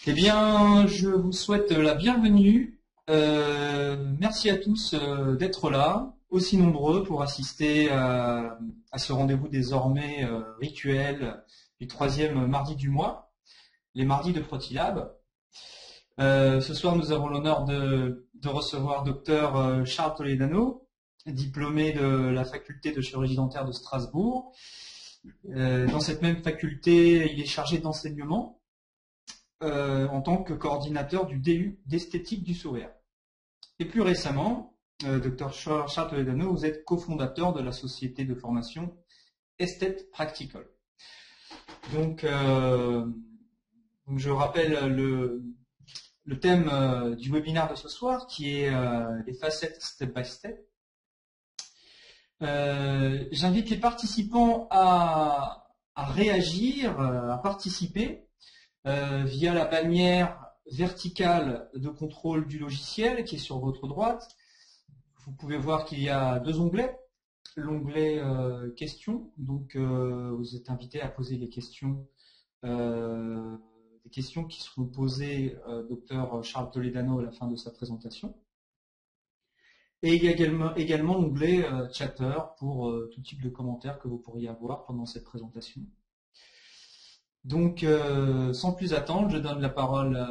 Eh bien, je vous souhaite la bienvenue. Merci à tous d'être là, aussi nombreux pour assister à ce rendez-vous désormais rituel du troisième mardi du mois, les mardis de Protilab. Ce soir, nous avons l'honneur de recevoir Dr Charles Toledano, diplômé de la faculté de chirurgie dentaire de Strasbourg. Dans cette même faculté, il est chargé d'enseignement en tant que coordinateur du DU d'esthétique du sourire. Et plus récemment, Dr Charles Toledano, vous êtes cofondateur de la société de formation Esthète Practical. Donc, je rappelle le thème du webinaire de ce soir, qui est les facettes step by step. J'invite les participants à réagir, à participer via la bannière verticale de contrôle du logiciel qui est sur votre droite. Vous pouvez voir qu'il y a deux onglets. L'onglet questions, donc vous êtes invité à poser les questions qui seront posées Dr Charles Toledano à la fin de sa présentation. Et il y a également l'onglet chatter pour tout type de commentaires que vous pourriez avoir pendant cette présentation. Donc, sans plus attendre, je donne la parole à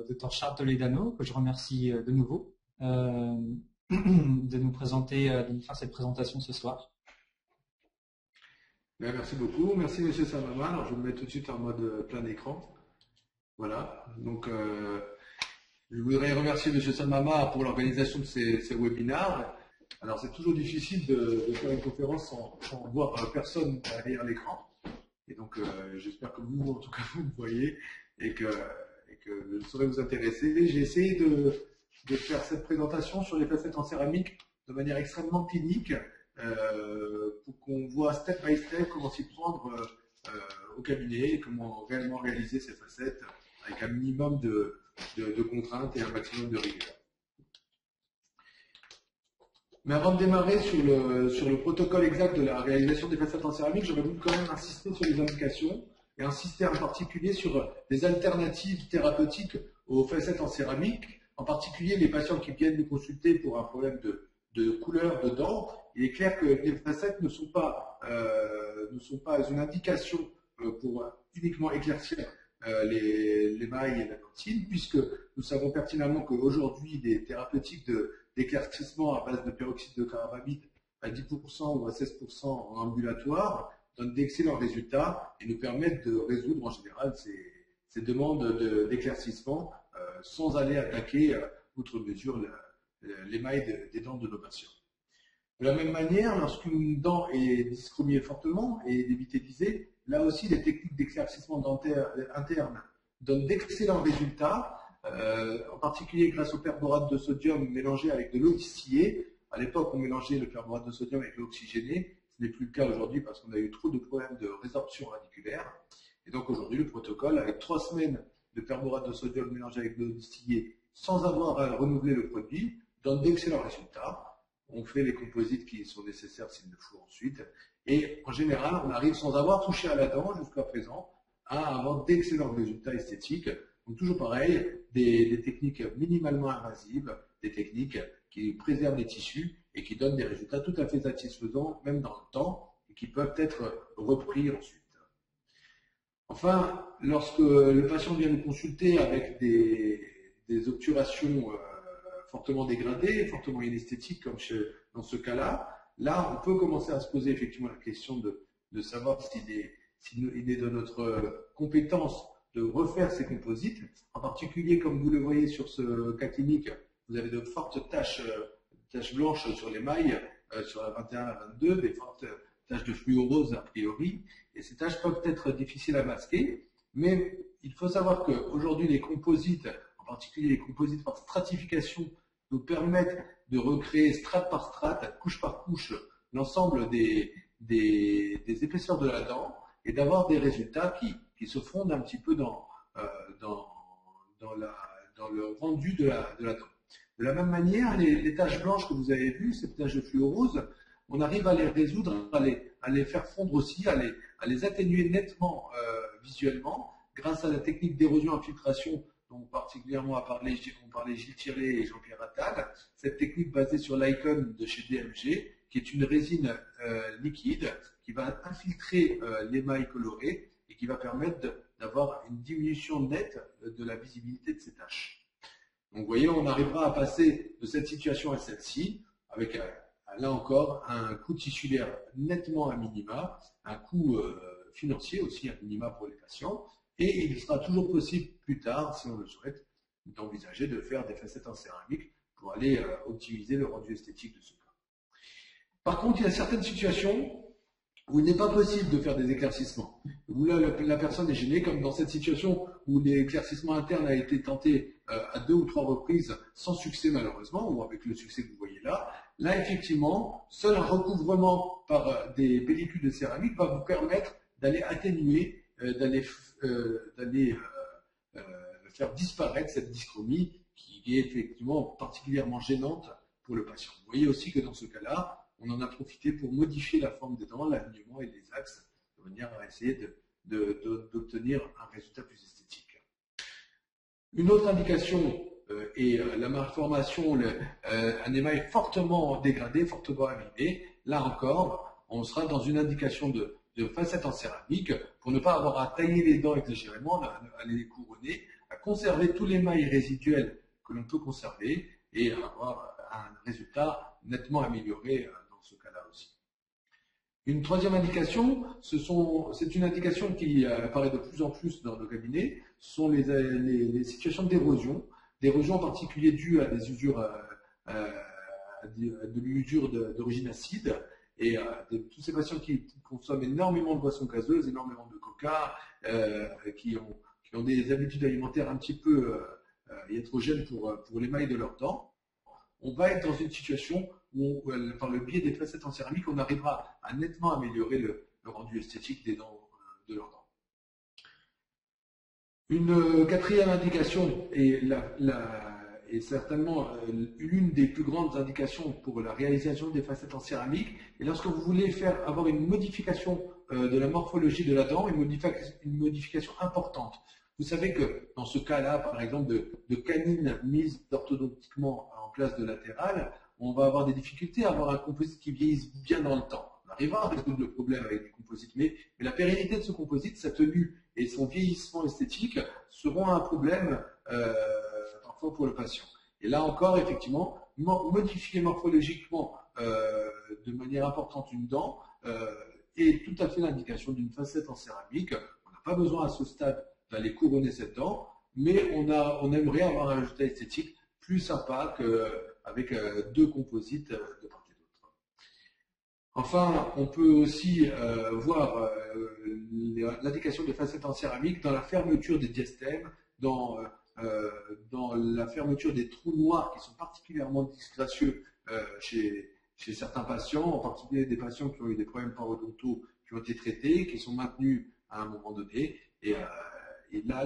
Dr Charles Toledano, que je remercie de nouveau de nous présenter, de nous faire cette présentation ce soir. Bien, merci beaucoup. Merci Monsieur Samama. Alors, je vais me mettre tout de suite en mode plein écran. Voilà. Donc, je voudrais remercier Monsieur Samama pour l'organisation de ces webinaires. Alors, c'est toujours difficile de faire une conférence sans voir personne derrière l'écran. Et donc, j'espère que vous, en tout cas, vous me voyez et que je saurai vous intéresser. J'ai essayé de faire cette présentation sur les facettes en céramique de manière extrêmement clinique pour qu'on voit step by step comment s'y prendre au cabinet et comment réellement réaliser ces facettes avec un minimum de contraintes et un maximum de rigueur. Mais avant de démarrer sur le protocole exact de la réalisation des facettes en céramique, j'aurais voulu quand même insister sur les indications et insister en particulier sur les alternatives thérapeutiques aux facettes en céramique, en particulier les patients qui viennent nous consulter pour un problème de couleur de dents. Il est clair que les facettes ne sont pas une indication pour uniquement éclaircir l'émail et la dentine, puisque nous savons pertinemment qu'aujourd'hui, des thérapeutiques d'éclaircissement à base de peroxyde de carbamide à 10% ou à 16% en ambulatoire donnent d'excellents résultats et nous permettent de résoudre en général ces demandes d'éclaircissement sans aller attaquer outre mesure l'émail des dents de nos patients. De la même manière, lorsqu'une dent est dyschromiée fortement et dévitélisée, là aussi les techniques d'éclaircissement dentaire interne donnent d'excellents résultats, en particulier grâce au perborate de sodium mélangé avec de l'eau distillée. À l'époque, on mélangeait le perborate de sodium avec l'eau oxygénée. Ce n'est plus le cas aujourd'hui parce qu'on a eu trop de problèmes de résorption radiculaire. Et donc aujourd'hui, le protocole, avec 3 semaines de perborate de sodium mélangé avec de l'eau distillée sans avoir à renouveler le produit, donne d'excellents résultats. On fait les composites qui sont nécessaires s'il le faut ensuite. Et en général, on arrive sans avoir touché à la dent jusqu'à présent à avoir d'excellents résultats esthétiques. Donc toujours pareil, des techniques minimalement invasives, des techniques qui préservent les tissus et qui donnent des résultats tout à fait satisfaisants, même dans le temps, et qui peuvent être repris ensuite. Enfin, lorsque le patient vient nous consulter avec des obturations fortement dégradées, fortement inesthétiques, comme dans ce cas-là, là, on peut commencer à se poser effectivement la question de savoir s'il est de notre compétence de refaire ces composites. En particulier, comme vous le voyez sur ce cas clinique, vous avez de fortes taches blanches sur l'émail, sur la 21 à 22, des fortes taches de fluorose a priori, et ces taches peuvent être difficiles à masquer, mais il faut savoir qu'aujourd'hui, les composites, en particulier les composites par stratification, nous permettent de recréer strate par strate, couche par couche, l'ensemble des épaisseurs de la dent et d'avoir des résultats qui se fondent un petit peu dans le rendu de la dent. De la même manière, les taches blanches que vous avez vues, ces taches de fluorose, on arrive à les résoudre, à les faire fondre aussi, à les atténuer nettement visuellement grâce à la technique d'érosion-infiltration dont particulièrement ont parlé Gilles Thierlet et Jean-Pierre Attal, cette technique basée sur l'Icon de chez DMG, qui est une résine liquide qui va infiltrer l'émail coloré et qui va permettre d'avoir une diminution nette de la visibilité de ces taches. Donc vous voyez, on arrivera à passer de cette situation à celle-ci, avec là encore un coût tissulaire nettement à minima, un coût financier aussi à minima pour les patients, et il sera toujours possible plus tard, si on le souhaite, d'envisager de faire des facettes en céramique pour aller optimiser le rendu esthétique de ce cas. Par contre, il y a certaines situations où il n'est pas possible de faire des éclaircissements, où là, la personne est gênée, comme dans cette situation où l'éclaircissement interne a été tenté à 2 ou 3 reprises sans succès malheureusement, ou avec le succès que vous voyez là. Là, effectivement, seul un recouvrement par des pellicules de céramique va vous permettre d'aller atténuer, d'aller faire disparaître cette dyschromie qui est effectivement particulièrement gênante pour le patient. Vous voyez aussi que dans ce cas-là, on en a profité pour modifier la forme des dents, l'alignement et les axes, de manière à essayer d'obtenir un résultat plus esthétique. Une autre indication est la malformation, un émail fortement dégradé, fortement abîmé. Là encore, on sera dans une indication de facettes en céramique pour ne pas avoir à tailler les dents exagérément, à les couronner, à conserver tout l'émail résiduel que l'on peut conserver et avoir un résultat nettement amélioré dans ce cas-là aussi. Une troisième indication, c'est une indication qui apparaît de plus en plus dans nos cabinets, ce sont les situations d'érosion en particulier dues à des usures, de l'usure d'origine acide, et tous ces patients qui consomment énormément de boissons gazeuses, énormément de coca, qui ont des habitudes alimentaires un petit peu hétérogènes pour l'émail de leurs dents, on va être dans une situation où, par le biais des facettes en céramique, on arrivera à nettement améliorer le rendu esthétique des dents de leurs dents. Une quatrième indication est certainement l'une des plus grandes indications pour la réalisation des facettes en céramique. Et lorsque vous voulez avoir une modification de la morphologie de la dent, une modification importante. Vous savez que dans ce cas-là, par exemple, de canines mises orthodontiquement en place de latérale, on va avoir des difficultés à avoir un composite qui vieillisse bien dans le temps. On arrivera à résoudre le problème avec des composites, mais la pérennité de ce composite, sa tenue et son vieillissement esthétique seront un problème parfois pour le patient. Et là encore, effectivement, modifier morphologiquement de manière importante une dent est tout à fait l'indication d'une facette en céramique. On n'a pas besoin à ce stade d'aller couronner cette dent, mais on aimerait avoir un résultat esthétique plus sympa qu'avec 2 composites de part et d'autre. Enfin, on peut aussi voir l'indication de facettes en céramique dans la fermeture des diastèmes, dans la fermeture des trous noirs qui sont particulièrement disgracieux chez certains patients, en particulier des patients qui ont eu des problèmes parodontaux qui ont été traités, qui sont maintenus à un moment donné, et là,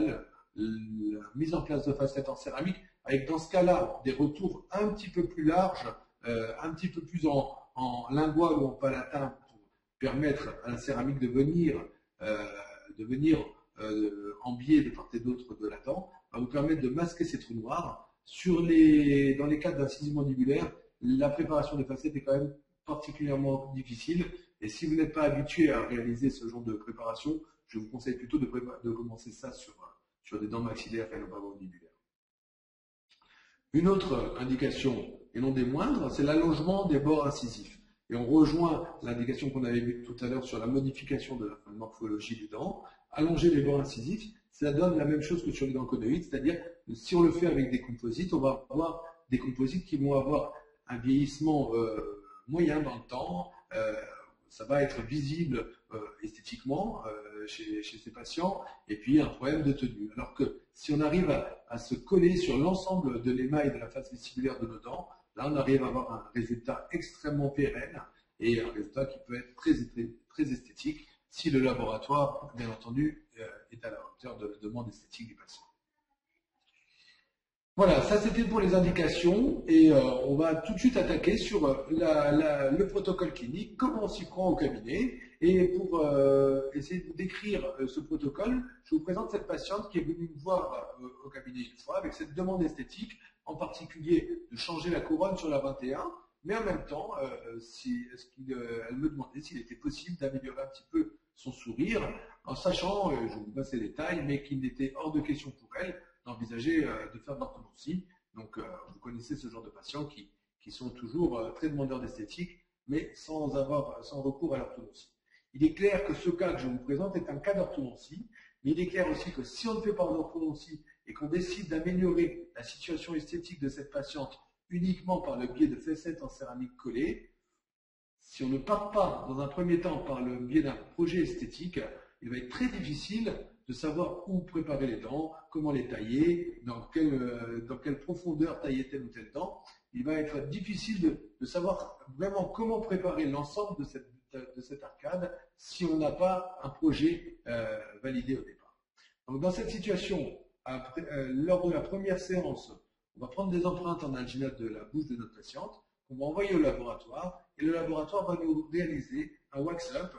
la mise en place de facettes en céramique, avec dans ce cas-là des retours un petit peu plus larges, un petit peu plus en lingual ou en palatin pour permettre à la céramique de venir en biais de part et d'autre de la dent, va vous permettre de masquer ces trous noirs. Dans les cas d'incision mandibulaire, la préparation des facettes est quand même particulièrement difficile, et si vous n'êtes pas habitué à réaliser ce genre de préparation, je vous conseille plutôt de commencer ça sur des dents maxillaires et non pas mandibulaires. Une autre indication, et non des moindres, c'est l'allongement des bords incisifs. Et on rejoint l'indication qu'on avait vue tout à l'heure sur la modification de la morphologie des dents. Allonger les bords incisifs, ça donne la même chose que sur les dents conoïdes, c'est-à-dire si on le fait avec des composites, on va avoir des composites qui vont avoir un vieillissement moyen dans le temps, ça va être visible esthétiquement chez ces patients, et puis un problème de tenue. Alors que si on arrive à se coller sur l'ensemble de l'émail de la face vestibulaire de nos dents, là on arrive à avoir un résultat extrêmement pérenne et un résultat qui peut être très esthétique si le laboratoire, bien entendu, est à la hauteur de la demande esthétique du patient. Voilà, ça c'était pour les indications et on va tout de suite attaquer sur le protocole clinique, comment on s'y prend au cabinet. Et pour essayer de décrire ce protocole, je vous présente cette patiente qui est venue me voir au cabinet une fois avec cette demande esthétique, en particulier de changer la couronne sur la 21, mais en même temps, elle me demandait s'il était possible d'améliorer un petit peu son sourire, en sachant, je vous passe les détails, mais qu'il n'était hors de question pour elle d'envisager de faire de l'orthodontie. Donc, vous connaissez ce genre de patients qui sont toujours très demandeurs d'esthétique, mais sans recours à l'orthodontie. Il est clair que ce cas que je vous présente est un cas d'orthodontie, mais il est clair aussi que si on ne fait pas d'orthodontie et qu'on décide d'améliorer la situation esthétique de cette patiente uniquement par le biais de facettes en céramique collée, si on ne part pas dans un premier temps par le biais d'un projet esthétique, il va être très difficile de savoir où préparer les dents, comment les tailler, dans quelle profondeur tailler telle ou telle dent. Il va être difficile de savoir vraiment comment préparer l'ensemble de cette arcade si on n'a pas un projet validé au départ. Donc dans cette situation, lors de la première séance, on va prendre des empreintes en alginate de la bouche de notre patiente, qu'on va envoyer au laboratoire, et le laboratoire va nous réaliser un wax-up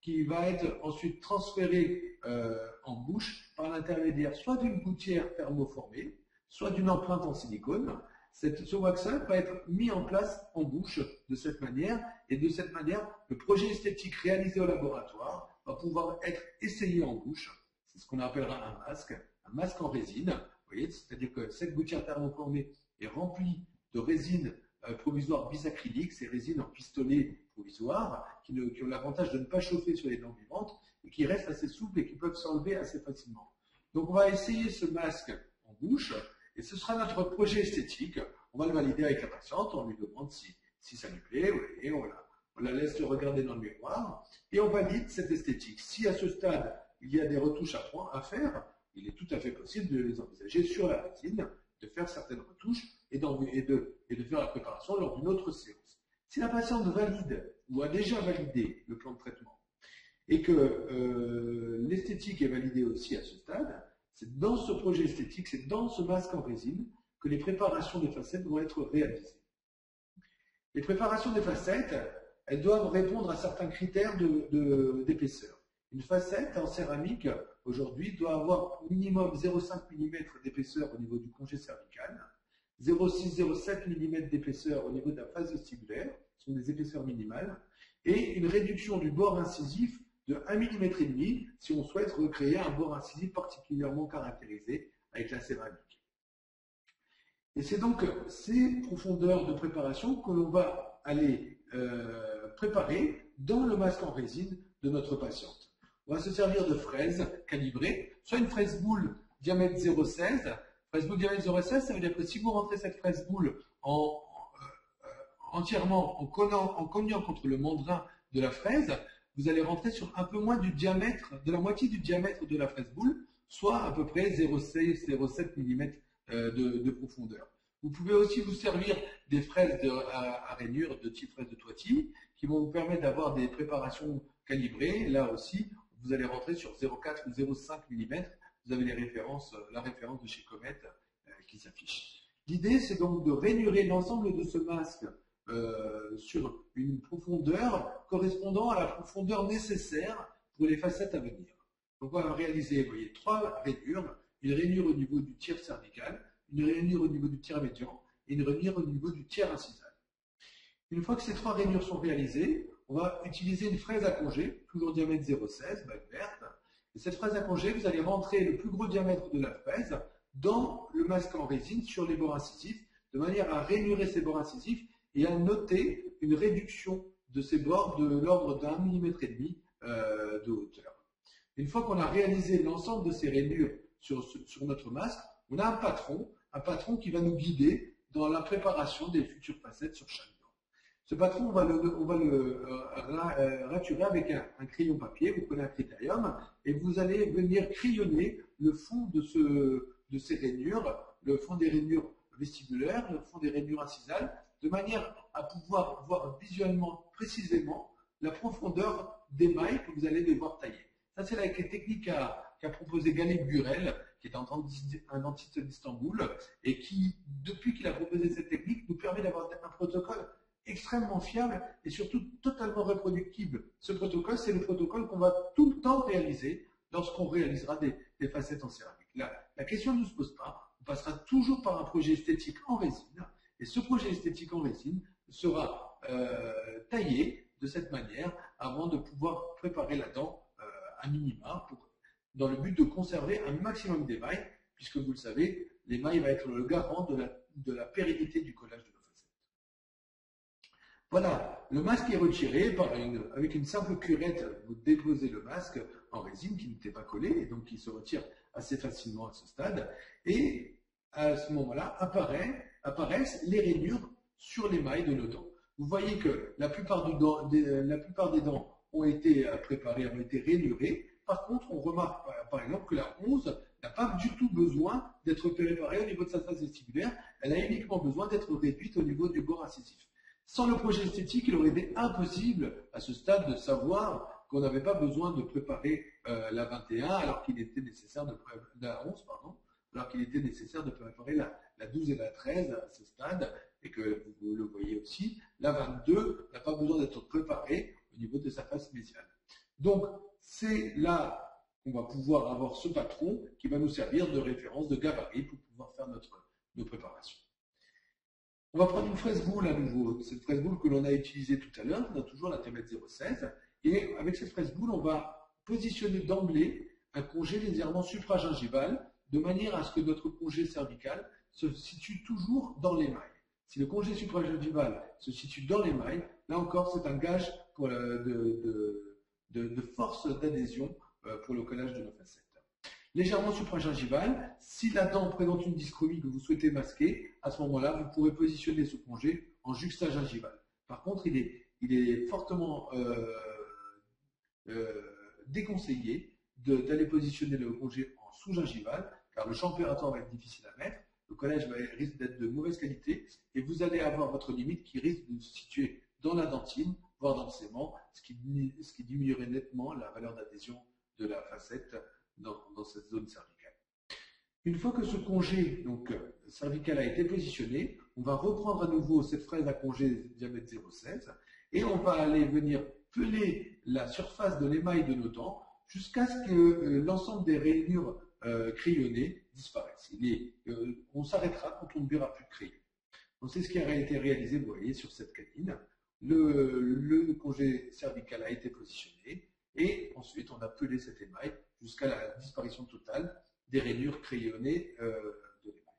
qui va être ensuite transféré en bouche par l'intermédiaire soit d'une gouttière thermoformée, soit d'une empreinte en silicone. Ce wax-up va être mis en place en bouche de cette manière, et de cette manière, le projet esthétique réalisé au laboratoire va pouvoir être essayé en bouche. C'est ce qu'on appellera un masque en résine. Vous voyez, c'est-à-dire que cette gouttière thermoformée est remplie de résine provisoire bisacrylique, ces résines en pistolet provisoire, qui ont l'avantage de ne pas chauffer sur les dents vivantes et qui restent assez souples et qui peuvent s'enlever assez facilement. Donc on va essayer ce masque en bouche et ce sera notre projet esthétique. On va le valider avec la patiente, on lui demande si ça lui plaît et on la laisse le regarder dans le miroir et on valide cette esthétique. Si à ce stade il y a des retouches à faire, il est tout à fait possible de les envisager sur la rétine, de faire certaines retouches et de faire la préparation lors d'une autre séance. Si la patiente valide ou a déjà validé le plan de traitement et que l'esthétique est validée aussi à ce stade, c'est dans ce projet esthétique, c'est dans ce masque en résine que les préparations des facettes vont être réalisées. Les préparations des facettes, elles doivent répondre à certains critères d'épaisseur. Une facette en céramique, aujourd'hui, doit avoir minimum 0,5 mm d'épaisseur au niveau du congé cervical, 0,6-0,7 mm d'épaisseur au niveau de la face vestibulaire, ce sont des épaisseurs minimales, et une réduction du bord incisif de 1,5 mm si on souhaite recréer un bord incisif particulièrement caractérisé avec la céramique. Et c'est donc ces profondeurs de préparation que l'on va aller préparer dans le masque en résine de notre patiente. On va se servir de fraises calibrées, soit une fraise boule diamètre 0,16. Fraise boule diamètre 0,16, ça veut dire que si vous rentrez cette fraise boule entièrement en cognant contre le mandrin de la fraise, vous allez rentrer sur un peu moins du diamètre, de la moitié du diamètre de la fraise boule, soit à peu près 0,6-0,7 mm de profondeur. Vous pouvez aussi vous servir des fraises à rainures de type fraise de Toiti, qui vont vous permettre d'avoir des préparations calibrées. Là aussi, vous allez rentrer sur 0,4 ou 0,5 mm. Vous avez la référence de chez Comet qui s'affiche. L'idée, c'est donc de rainurer l'ensemble de ce masque sur une profondeur correspondant à la profondeur nécessaire pour les facettes à venir. Donc, on va réaliser, vous voyez, 3 rainures. Une rainure au niveau du tiers cervical, une rainure au niveau du tiers médian et une rainure au niveau du tiers incisal. Une fois que ces 3 rainures sont réalisées, on va utiliser une fraise à conger, toujours diamètre 0,16, bague verte. Et cette fraise à conger, vous allez rentrer le plus gros diamètre de la fraise dans le masque en résine sur les bords incisifs, de manière à rainurer ces bords incisifs et à noter une réduction de ces bords de l'ordre d'1,5 mm de hauteur. Une fois qu'on a réalisé l'ensemble de ces rainures sur notre masque, on a un patron qui va nous guider dans la préparation des futures facettes sur chaque dent. Ce patron, on va le raturer avec un crayon papier, vous prenez un critérium, et vous allez venir crayonner le fond de ces rainures, le fond des rainures vestibulaires, le fond des rainures incisales, de manière à pouvoir voir visuellement, précisément, la profondeur d'émail que vous allez devoir tailler. Ça, c'est la technique qu'a proposé Gallet Burel, qui est un dentiste d'Istanbul, et qui, depuis qu'il a proposé cette technique, nous permet d'avoir un protocole extrêmement fiable et surtout totalement reproductible. Ce protocole, c'est le protocole qu'on va tout le temps réaliser lorsqu'on réalisera des facettes en céramique. La question ne se pose pas, on passera toujours par un projet esthétique en résine, et ce projet esthétique en résine sera taillé de cette manière avant de pouvoir préparer la dent à minima dans le but de conserver un maximum d'émail, puisque vous le savez, l'émail va être le garant de la pérennité du collage de nos facettes. Voilà, le masque est retiré avec une simple curette. Vous déposez le masque en résine qui n'était pas collé et donc qui se retire assez facilement à ce stade. Et à ce moment-là apparaissent les rainures sur l'émail de nos dents. Vous voyez que la plupart des dents ont été préparées, ont été rainurées. Par contre, on remarque par exemple que la 11 n'a pas du tout besoin d'être préparée au niveau de sa face vestibulaire. Elle a uniquement besoin d'être réduite au niveau du bord incisif. Sans le projet esthétique, il aurait été impossible à ce stade de savoir qu'on n'avait pas besoin de préparer la 21 alors qu'il était nécessaire la 11, pardon, alors qu'il était nécessaire de préparer la 12 et la 13 à ce stade, et que vous le voyez aussi, la 22 n'a pas besoin d'être préparée au niveau de sa face médiale. Donc, c'est là qu'on va pouvoir avoir ce patron qui va nous servir de référence, de gabarit pour pouvoir faire nos préparations. On va prendre une fraise boule à nouveau, cette fraise boule que l'on a utilisée tout à l'heure, on a toujours la TMET 016, et avec cette fraise boule, on va positionner d'emblée un congé légèrement supragingival, de manière à ce que notre congé cervical se situe toujours dans l'émail. Si le congé supragingival se situe dans l'émail, là encore, c'est un gage de force d'adhésion pour le collage de nos facettes. Légèrement supragingival, si la dent présente une dyschromie que vous souhaitez masquer, à ce moment-là, vous pourrez positionner ce congé en juxtagingival. Par contre, il est fortement déconseillé d'aller positionner le congé en sous-gingival, car le champ opératoire va être difficile à mettre, le collage risque d'être de mauvaise qualité, et vous allez avoir votre limite qui risque de se situer dans la dentine, voire dans le sément, ce qui diminuerait nettement la valeur d'adhésion de la facette dans cette zone cervicale. Une fois que ce congé cervical a été positionné, on va reprendre à nouveau cette fraise à congé diamètre 0,16 et on va aller venir peler la surface de l'émail de nos dents jusqu'à ce que l'ensemble des rainures crayonnées disparaissent. On s'arrêtera quand on ne verra plus de crayon. Donc c'est ce qui a été réalisé, vous voyez, sur cette canine. Le congé cervical a été positionné et ensuite on a pelé cet émail jusqu'à la disparition totale des rainures crayonnées de l'émail.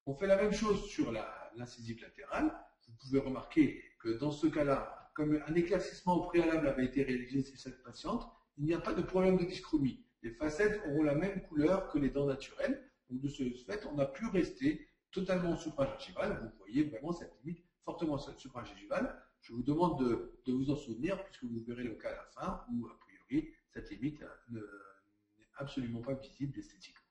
On fait la même chose sur l'incisive latérale. Vous pouvez remarquer que dans ce cas-là, comme un éclaircissement au préalable avait été réalisé sur cette patiente, il n'y a pas de problème de dyschromie. Les facettes auront la même couleur que les dents naturelles. Donc de ce fait, on a pu rester totalement supragingival. Vous voyez vraiment cette limite fortement supragingivale. Je vous demande de vous en souvenir puisque vous verrez le cas à la fin où, a priori, cette limite n'est absolument pas visible esthétiquement.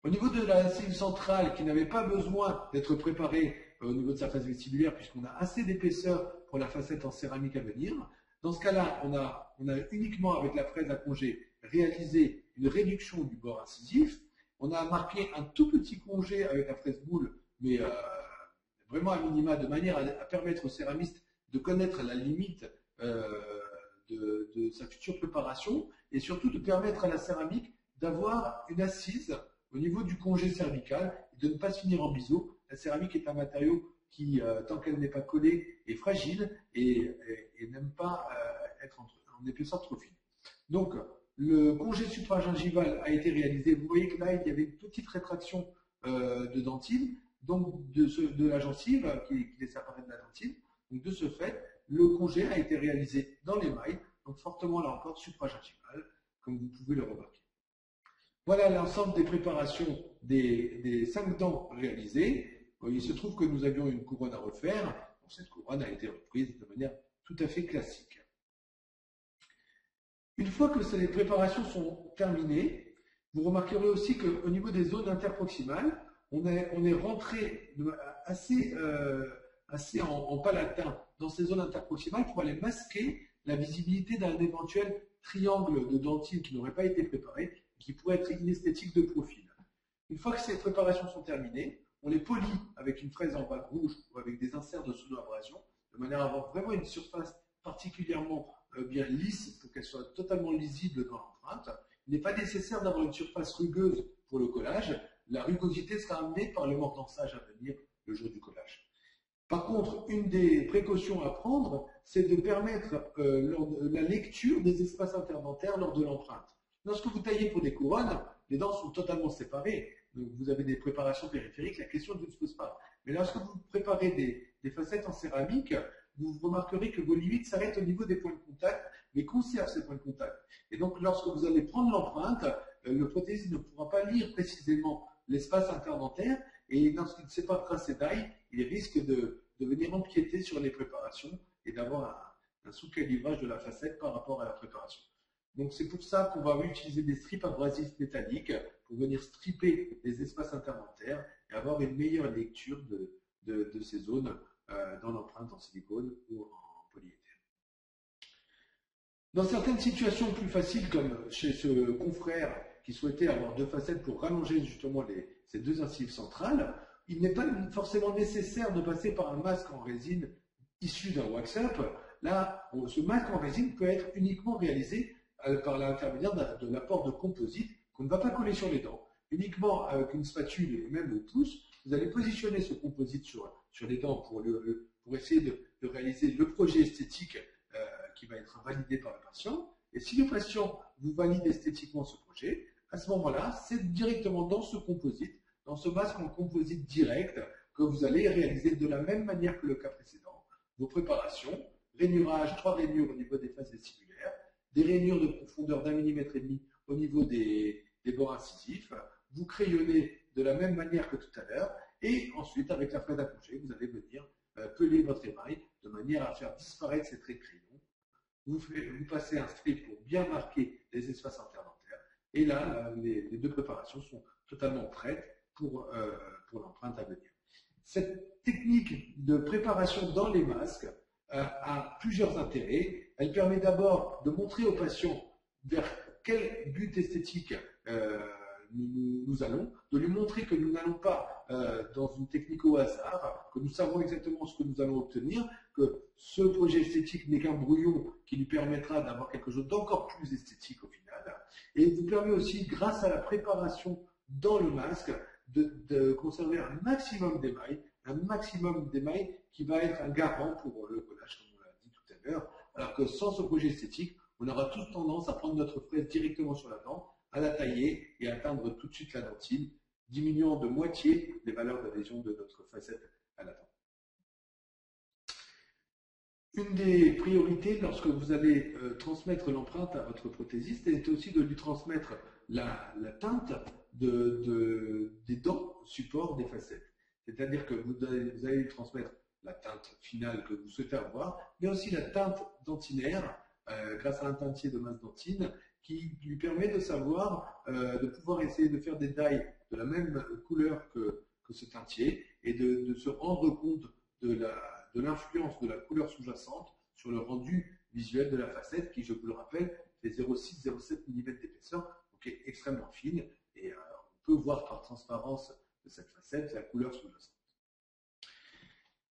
Au niveau de la cellule centrale qui n'avait pas besoin d'être préparée au niveau de sa face vestibulaire puisqu'on a assez d'épaisseur pour la facette en céramique à venir, dans ce cas-là, on a uniquement avec la fraise à congé réalisé une réduction du bord incisif. On a marqué un tout petit congé avec la fraise boule, mais vraiment à minima, de manière à permettre au céramiste de connaître la limite de sa future préparation et surtout de permettre à la céramique d'avoir une assise au niveau du congé cervical et de ne pas se finir en biseau. La céramique est un matériau qui, tant qu'elle n'est pas collée, est fragile et n'aime pas être en épaisseur trop fine. Donc, le congé supragingival a été réalisé. Vous voyez que là, il y avait une petite rétraction de dentine, donc de la gencive qui laisse apparaître la dentine. Donc, de ce fait, le congé a été réalisé dans l'émail, donc fortement là encore supragingival, comme vous pouvez le remarquer. Voilà l'ensemble des préparations des 5 dents réalisées. Il se trouve que nous avions une couronne à refaire. Donc, cette couronne a été reprise de manière tout à fait classique. Une fois que ces préparations sont terminées, vous remarquerez aussi qu'au niveau des zones interproximales, on est rentré assez en palatin dans ces zones interproximales pour aller masquer la visibilité d'un éventuel triangle de dentine qui n'aurait pas été préparé. qui pourraient être inesthétiques de profil. Une fois que ces préparations sont terminées, on les polit avec une fraise en bac rouge ou avec des inserts de pseudo-abrasion, de manière à avoir vraiment une surface particulièrement bien lisse pour qu'elle soit totalement lisible dans l'empreinte. Il n'est pas nécessaire d'avoir une surface rugueuse pour le collage. La rugosité sera amenée par le mordançage à venir le jour du collage. Par contre, une des précautions à prendre, c'est de permettre la lecture des espaces interdentaires lors de l'empreinte. Lorsque vous taillez pour des couronnes, les dents sont totalement séparées. Donc vous avez des préparations périphériques, la question ne se pose pas. Mais lorsque vous préparez des facettes en céramique, vous remarquerez que vos limites s'arrêtent au niveau des points de contact, mais conservent ces points de contact. Et donc lorsque vous allez prendre l'empreinte, le prothésiste ne pourra pas lire précisément l'espace interdentaire, et lorsqu'il ne sait pas tracer d'ail, il risque de venir empiéter sur les préparations et d'avoir un sous-calibrage de la facette par rapport à la préparation. Donc c'est pour ça qu'on va utiliser des strips abrasifs métalliques pour venir stripper les espaces interdentaires et avoir une meilleure lecture de ces zones dans l'empreinte en silicone ou en polyéthylène. Dans certaines situations plus faciles, comme chez ce confrère qui souhaitait avoir deux facettes pour rallonger justement ces deux incisives centrales, il n'est pas forcément nécessaire de passer par un masque en résine issu d'un wax-up. Là, ce masque en résine peut être uniquement réalisé par l'intermédiaire de l'apport de composite qu'on ne va pas coller sur les dents. Uniquement avec une spatule et même le pouce, vous allez positionner ce composite sur les dents pour essayer de réaliser le projet esthétique qui va être validé par le patient. Et si le patient vous valide esthétiquement ce projet, à ce moment-là, c'est directement dans ce composite, dans ce masque en composite direct, que vous allez réaliser de la même manière que le cas précédent vos préparations, rainurage, 3 rainures au niveau des faces vestibulaires, des rainures de profondeur d'1,5 mm au niveau des bords incisifs, vous crayonnez de la même manière que tout à l'heure, et ensuite, avec la fraise à coucher, vous allez venir peler votre émail de manière à faire disparaître ces traits de crayon. Vous passez un strip pour bien marquer les espaces interdentaires, et là, les deux préparations sont totalement prêtes pour l'empreinte à venir. Cette technique de préparation dans les masques a plusieurs intérêts. Elle permet d'abord de montrer au patient vers quel but esthétique nous allons, de lui montrer que nous n'allons pas dans une technique au hasard, que nous savons exactement ce que nous allons obtenir, que ce projet esthétique n'est qu'un brouillon qui lui permettra d'avoir quelque chose d'encore plus esthétique au final. Et il vous permet aussi, grâce à la préparation dans le masque, de conserver un maximum d'émail qui va être un garant pour le collage, comme on l'a dit tout à l'heure, alors que sans ce projet esthétique, on aura tous tendance à prendre notre fraise directement sur la dent, à la tailler et à atteindre tout de suite la dentine, diminuant de moitié les valeurs d'adhésion de notre facette à la dent. Une des priorités lorsque vous allez transmettre l'empreinte à votre prothésiste est aussi de lui transmettre la teinte des dents support des facettes. C'est-à-dire que vous allez lui transmettre la teinte finale que vous souhaitez avoir, mais aussi la teinte dentinaire grâce à un teintier de masse dentine qui lui permet de savoir, de pouvoir essayer de faire des dailles de la même couleur que ce teintier et de se rendre compte de l'influence de la couleur sous-jacente sur le rendu visuel de la facette qui, je vous le rappelle, fait 0,6-0,7 mm d'épaisseur, donc est extrêmement fine et on peut voir par transparence de cette facette la couleur sous-jacente.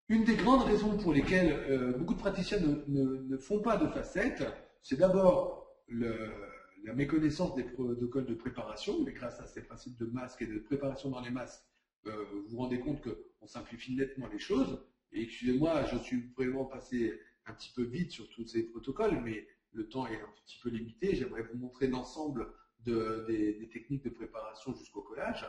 Une des grandes raisons pour lesquelles beaucoup de praticiens ne font pas de facettes, c'est d'abord la méconnaissance des protocoles de préparation, mais grâce à ces principes de masque et de préparation dans les masques, vous vous rendez compte qu'on simplifie nettement les choses. Et excusez-moi, je suis vraiment passé un petit peu vite sur tous ces protocoles, mais le temps est un petit peu limité. J'aimerais vous montrer l'ensemble des techniques de préparation jusqu'au collage.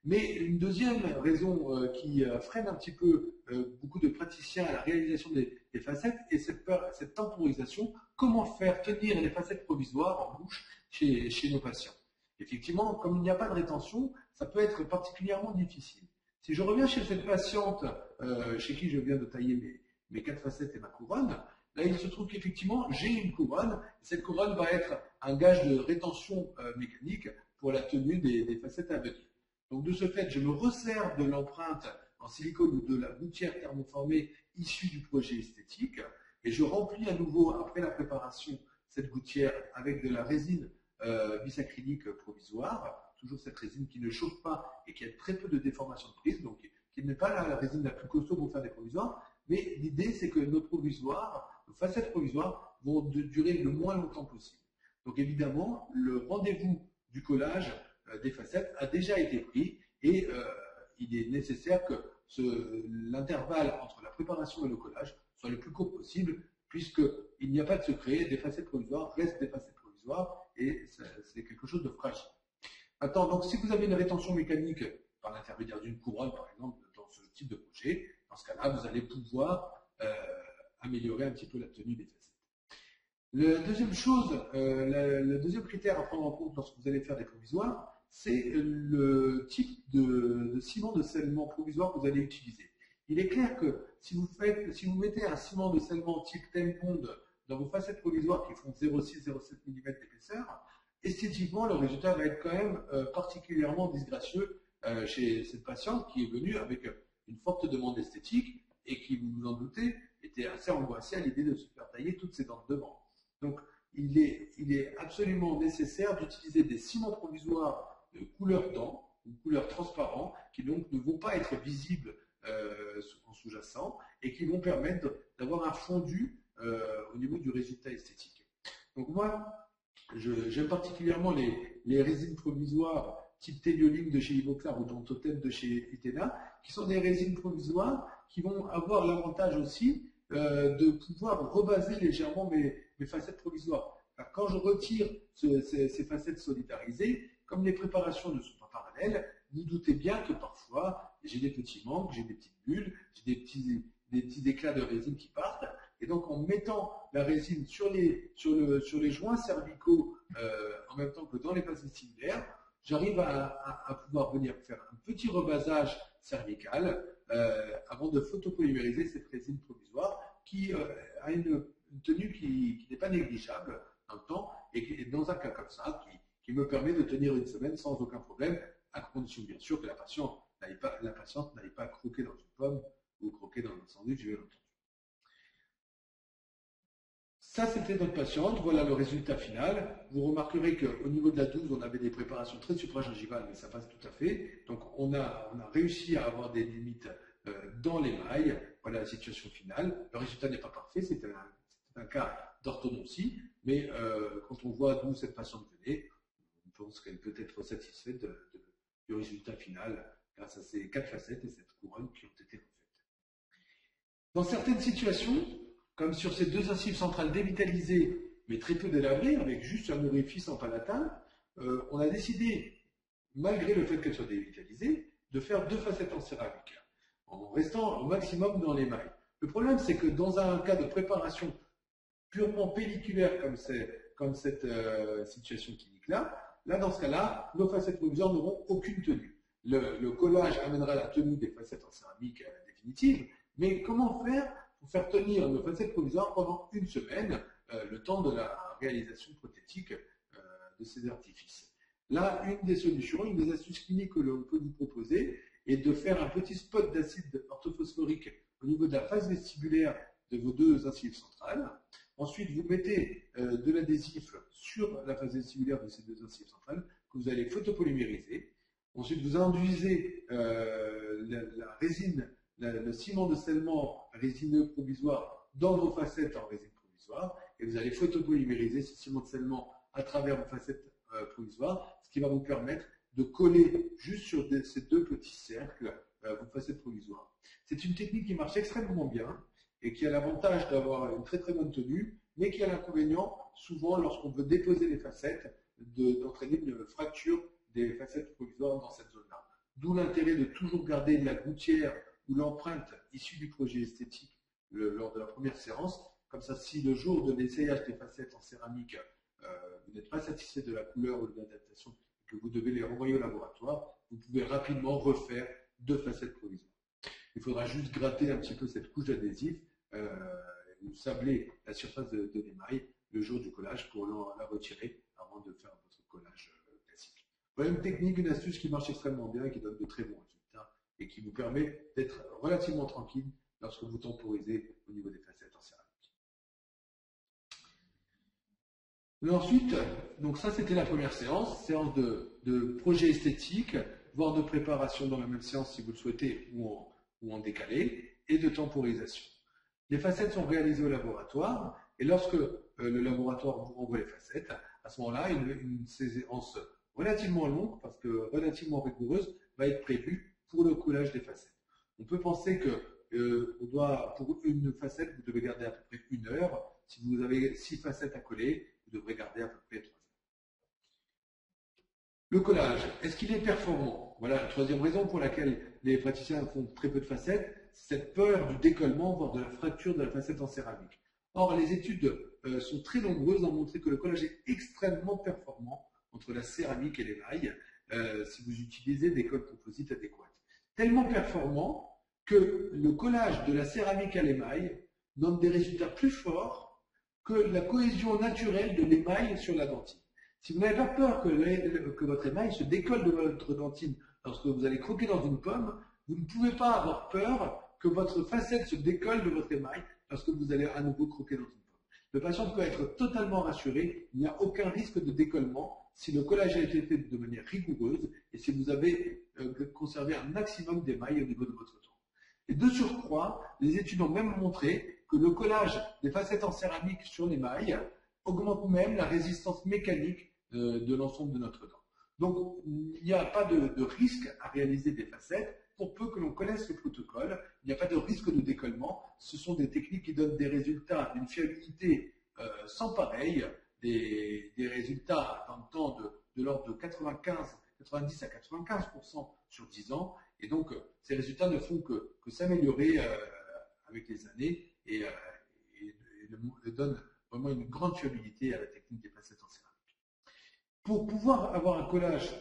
Mais une deuxième raison qui freine un petit peu beaucoup de praticiens à la réalisation des facettes est cette temporisation. Comment faire tenir les facettes provisoires en bouche chez nos patients. Effectivement, comme il n'y a pas de rétention, ça peut être particulièrement difficile. Si je reviens chez cette patiente chez qui je viens de tailler mes 4 facettes et ma couronne, là il se trouve qu'effectivement j'ai une couronne. Cette couronne va être un gage de rétention mécanique pour la tenue des facettes à venir. Donc de ce fait, je me resserre de l'empreinte en silicone ou de la gouttière thermoformée issue du projet esthétique et je remplis à nouveau, après la préparation, cette gouttière avec de la résine bisacrylique provisoire, toujours cette résine qui ne chauffe pas et qui a très peu de déformation de prise, donc qui n'est pas la résine la plus costaud pour faire des provisoires, mais l'idée c'est que nos provisoires, nos facettes provisoires vont durer le moins longtemps possible. Donc évidemment, le rendez-vous du collage des facettes a déjà été pris et il est nécessaire que l'intervalle entre la préparation et le collage soit le plus court possible, puisqu'il n'y a pas de secret, des facettes provisoires restent des facettes provisoires et c'est quelque chose de fragile. Maintenant, donc, si vous avez une rétention mécanique par l'intermédiaire d'une couronne, par exemple, dans ce type de projet, dans ce cas-là, vous allez pouvoir améliorer un petit peu la tenue des facettes. La deuxième chose, le deuxième critère à prendre en compte lorsque vous allez faire des provisoires, c'est le type de ciment de scellement provisoire que vous allez utiliser. Il est clair que si vous mettez un ciment de scellement type Telbond dans vos facettes provisoires qui font 0,6-0,7 mm d'épaisseur, esthétiquement, le résultat va être quand même particulièrement disgracieux chez cette patiente qui est venue avec une forte demande esthétique et qui, vous vous en doutez, était assez angoissée à l'idée de se faire tailler toutes ses dents de devant. Donc, il est absolument nécessaire d'utiliser des ciments provisoires de couleur dent, ou couleur transparent, qui donc ne vont pas être visibles en sous-jacent et qui vont permettre d'avoir un fondu au niveau du résultat esthétique. Donc moi, j'aime particulièrement les résines provisoires type Télioline de chez Ivoclar ou Dentothène de chez Itena, qui sont des résines provisoires qui vont avoir l'avantage aussi de pouvoir rebaser légèrement mes facettes provisoires. Alors, quand je retire ces facettes solitarisées, comme les préparations ne sont pas parallèles, vous doutez bien que parfois j'ai des petits manques, j'ai des petites bulles, j'ai des petits éclats de résine qui partent. Et donc en mettant la résine sur les joints cervicaux en même temps que dans les facettes vestibulaires, j'arrive à pouvoir venir faire un petit rebasage cervical avant de photopolymériser cette résine provisoire qui a une tenue qui n'est pas négligeable dans le temps et dans un cas comme ça qui me permet de tenir une semaine sans aucun problème, à condition bien sûr que la patiente n'aille pas croquer dans une pomme ou croquer dans un sandwich, bien entendu. Ça, c'était notre patiente. Voilà le résultat final. Vous remarquerez qu'au niveau de la 12, on avait des préparations très supragingivales, mais ça passe tout à fait. Donc, on a réussi à avoir des limites dans l'émail. Voilà la situation finale. Le résultat n'est pas parfait. C'est un cas d'orthodontie. Mais quand on voit d'où cette patiente venait, on pense qu'elle peut être satisfaite du résultat final grâce à ces 4 facettes et cette couronne qui ont été refaites. Dans certaines situations, comme sur ces 2 incisives centrales dévitalisées, mais très peu délabrées, avec juste un orifice en palatin, on a décidé, malgré le fait qu'elles soient dévitalisées, de faire 2 facettes en céramique, en restant au maximum dans l'émail. Le problème, c'est que dans un cas de préparation purement pelliculaire comme cette situation clinique-là, dans ce cas-là, nos facettes provisoires n'auront aucune tenue. Le collage amènera la tenue des facettes en céramique définitive, mais comment faire pour faire tenir nos facettes provisoires pendant une semaine, le temps de la réalisation prothétique de ces artifices. Là, une des solutions, une des astuces cliniques que l'on peut vous proposer est de faire un petit spot d'acide orthophosphorique au niveau de la face vestibulaire de vos 2 incisives centrales. Ensuite, vous mettez de l'adhésif sur la face vestibulaire de ces 2 incisives centrales que vous allez photopolymériser. Ensuite, vous induisez la résine, le ciment de scellement résineux provisoire dans vos facettes en résine provisoire et vous allez photopolymériser ce ciment de scellement à travers vos facettes provisoires, ce qui va vous permettre de coller juste sur ces 2 petits cercles vos facettes provisoires. C'est une technique qui marche extrêmement bien et qui a l'avantage d'avoir une très très bonne tenue, mais qui a l'inconvénient, souvent lorsqu'on veut déposer les facettes, d'entraîner une fracture des facettes provisoires dans cette zone-là. D'où l'intérêt de toujours garder la gouttière ou l'empreinte issue du projet esthétique lors de la première séance. Comme ça, si le jour de l'essayage des facettes en céramique, vous n'êtes pas satisfait de la couleur ou de l'adaptation, que vous devez les renvoyer au laboratoire, vous pouvez rapidement refaire 2 facettes provisoires. Il faudra juste gratter un petit peu cette couche d'adhésif ou sabler la surface de l'émail le jour du collage pour la retirer avant de faire votre collage classique. Voilà une technique, une astuce qui marche extrêmement bien et qui donne de très bons résultats et qui vous permet d'être relativement tranquille lorsque vous temporisez au niveau des facettes en céramique. Et ensuite, donc ça c'était la première séance, séance de projet esthétique, voire de préparation dans la même séance si vous le souhaitez ou en décalé, et de temporisation. Les facettes sont réalisées au laboratoire, et lorsque le laboratoire vous renvoie les facettes, à ce moment-là, une séance relativement longue, parce que relativement rigoureuse, va être prévue pour le collage des facettes. On peut penser que pour une facette, vous devez garder à peu près 1 heure. Si vous avez 6 facettes à coller, vous devrez garder à peu près 3 heures. Le collage, est-ce qu'il est performant? Voilà la troisième raison pour laquelle les praticiens font très peu de facettes, c'est cette peur du décollement, voire de la fracture de la facette en céramique. Or, les études sont très nombreuses à montrer que le collage est extrêmement performant entre la céramique et l'émail si vous utilisez des colles composites adéquates. Tellement performant que le collage de la céramique à l'émail donne des résultats plus forts que la cohésion naturelle de l'émail sur la dentine. Si vous n'avez pas peur que votre émail se décolle de votre dentine lorsque vous allez croquer dans une pomme, vous ne pouvez pas avoir peur que votre facette se décolle de votre émail lorsque vous allez à nouveau croquer dans une pomme. Le patient peut être totalement rassuré, il n'y a aucun risque de décollement si le collage a été fait de manière rigoureuse et si vous avez conservé un maximum d'émail au niveau de votre dent. Et de surcroît, les études ont même montré que le collage des facettes en céramique sur l'émail augmente même la résistance mécanique de l'ensemble de notre dent. Donc, il n'y a pas de risque à réaliser des facettes pour peu que l'on connaisse le protocole. Il n'y a pas de risque de décollement. Ce sont des techniques qui donnent des résultats d'une fiabilité sans pareil, des résultats dans le temps de l'ordre de 90 à 95% sur 10 ans. Et donc, ces résultats ne font que s'améliorer avec les années et donnent vraiment une grande fiabilité à la technique des facettes en céramique. Pour pouvoir avoir un collage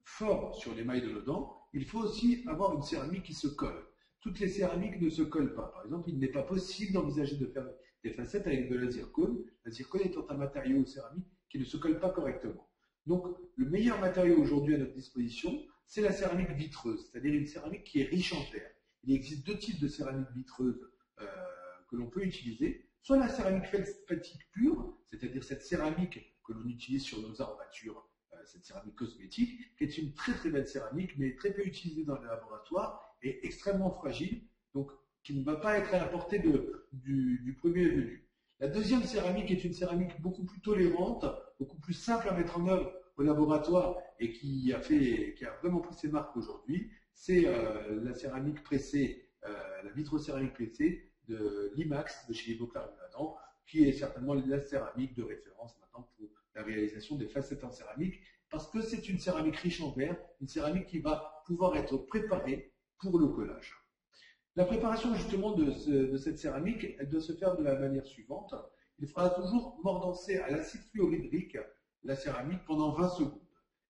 fort sur l'émail de nos dents, il faut aussi avoir une céramique qui se colle. Toutes les céramiques ne se collent pas. Par exemple, il n'est pas possible d'envisager de faire des facettes avec de la zircone. La zircone étant un matériau céramique qui ne se colle pas correctement. Donc, le meilleur matériau aujourd'hui à notre disposition, c'est la céramique vitreuse, c'est-à-dire une céramique qui est riche en fer. Il existe 2 types de céramique vitreuse que l'on peut utiliser. Soit la céramique feldspathite pure, c'est-à-dire cette céramique que l'on utilise sur nos armatures, cette céramique cosmétique, qui est une très très belle céramique, mais très peu utilisée dans les laboratoires et extrêmement fragile, donc qui ne va pas être à la portée du premier venu. La deuxième céramique est une céramique beaucoup plus tolérante, beaucoup plus simple à mettre en œuvre au laboratoire et qui a vraiment pris ses marques aujourd'hui. C'est la céramique pressée, la vitrocéramique pressée de l'IMAX de chez Iboclar-Guladan, qui est certainement la céramique de référence maintenant pour la réalisation des facettes en céramique, parce que c'est une céramique riche en verre, une céramique qui va pouvoir être préparée pour le collage. La préparation justement de cette céramique, elle doit se faire de la manière suivante. Il faudra toujours mordancer à l'acide fluorhydrique la céramique pendant 20 secondes.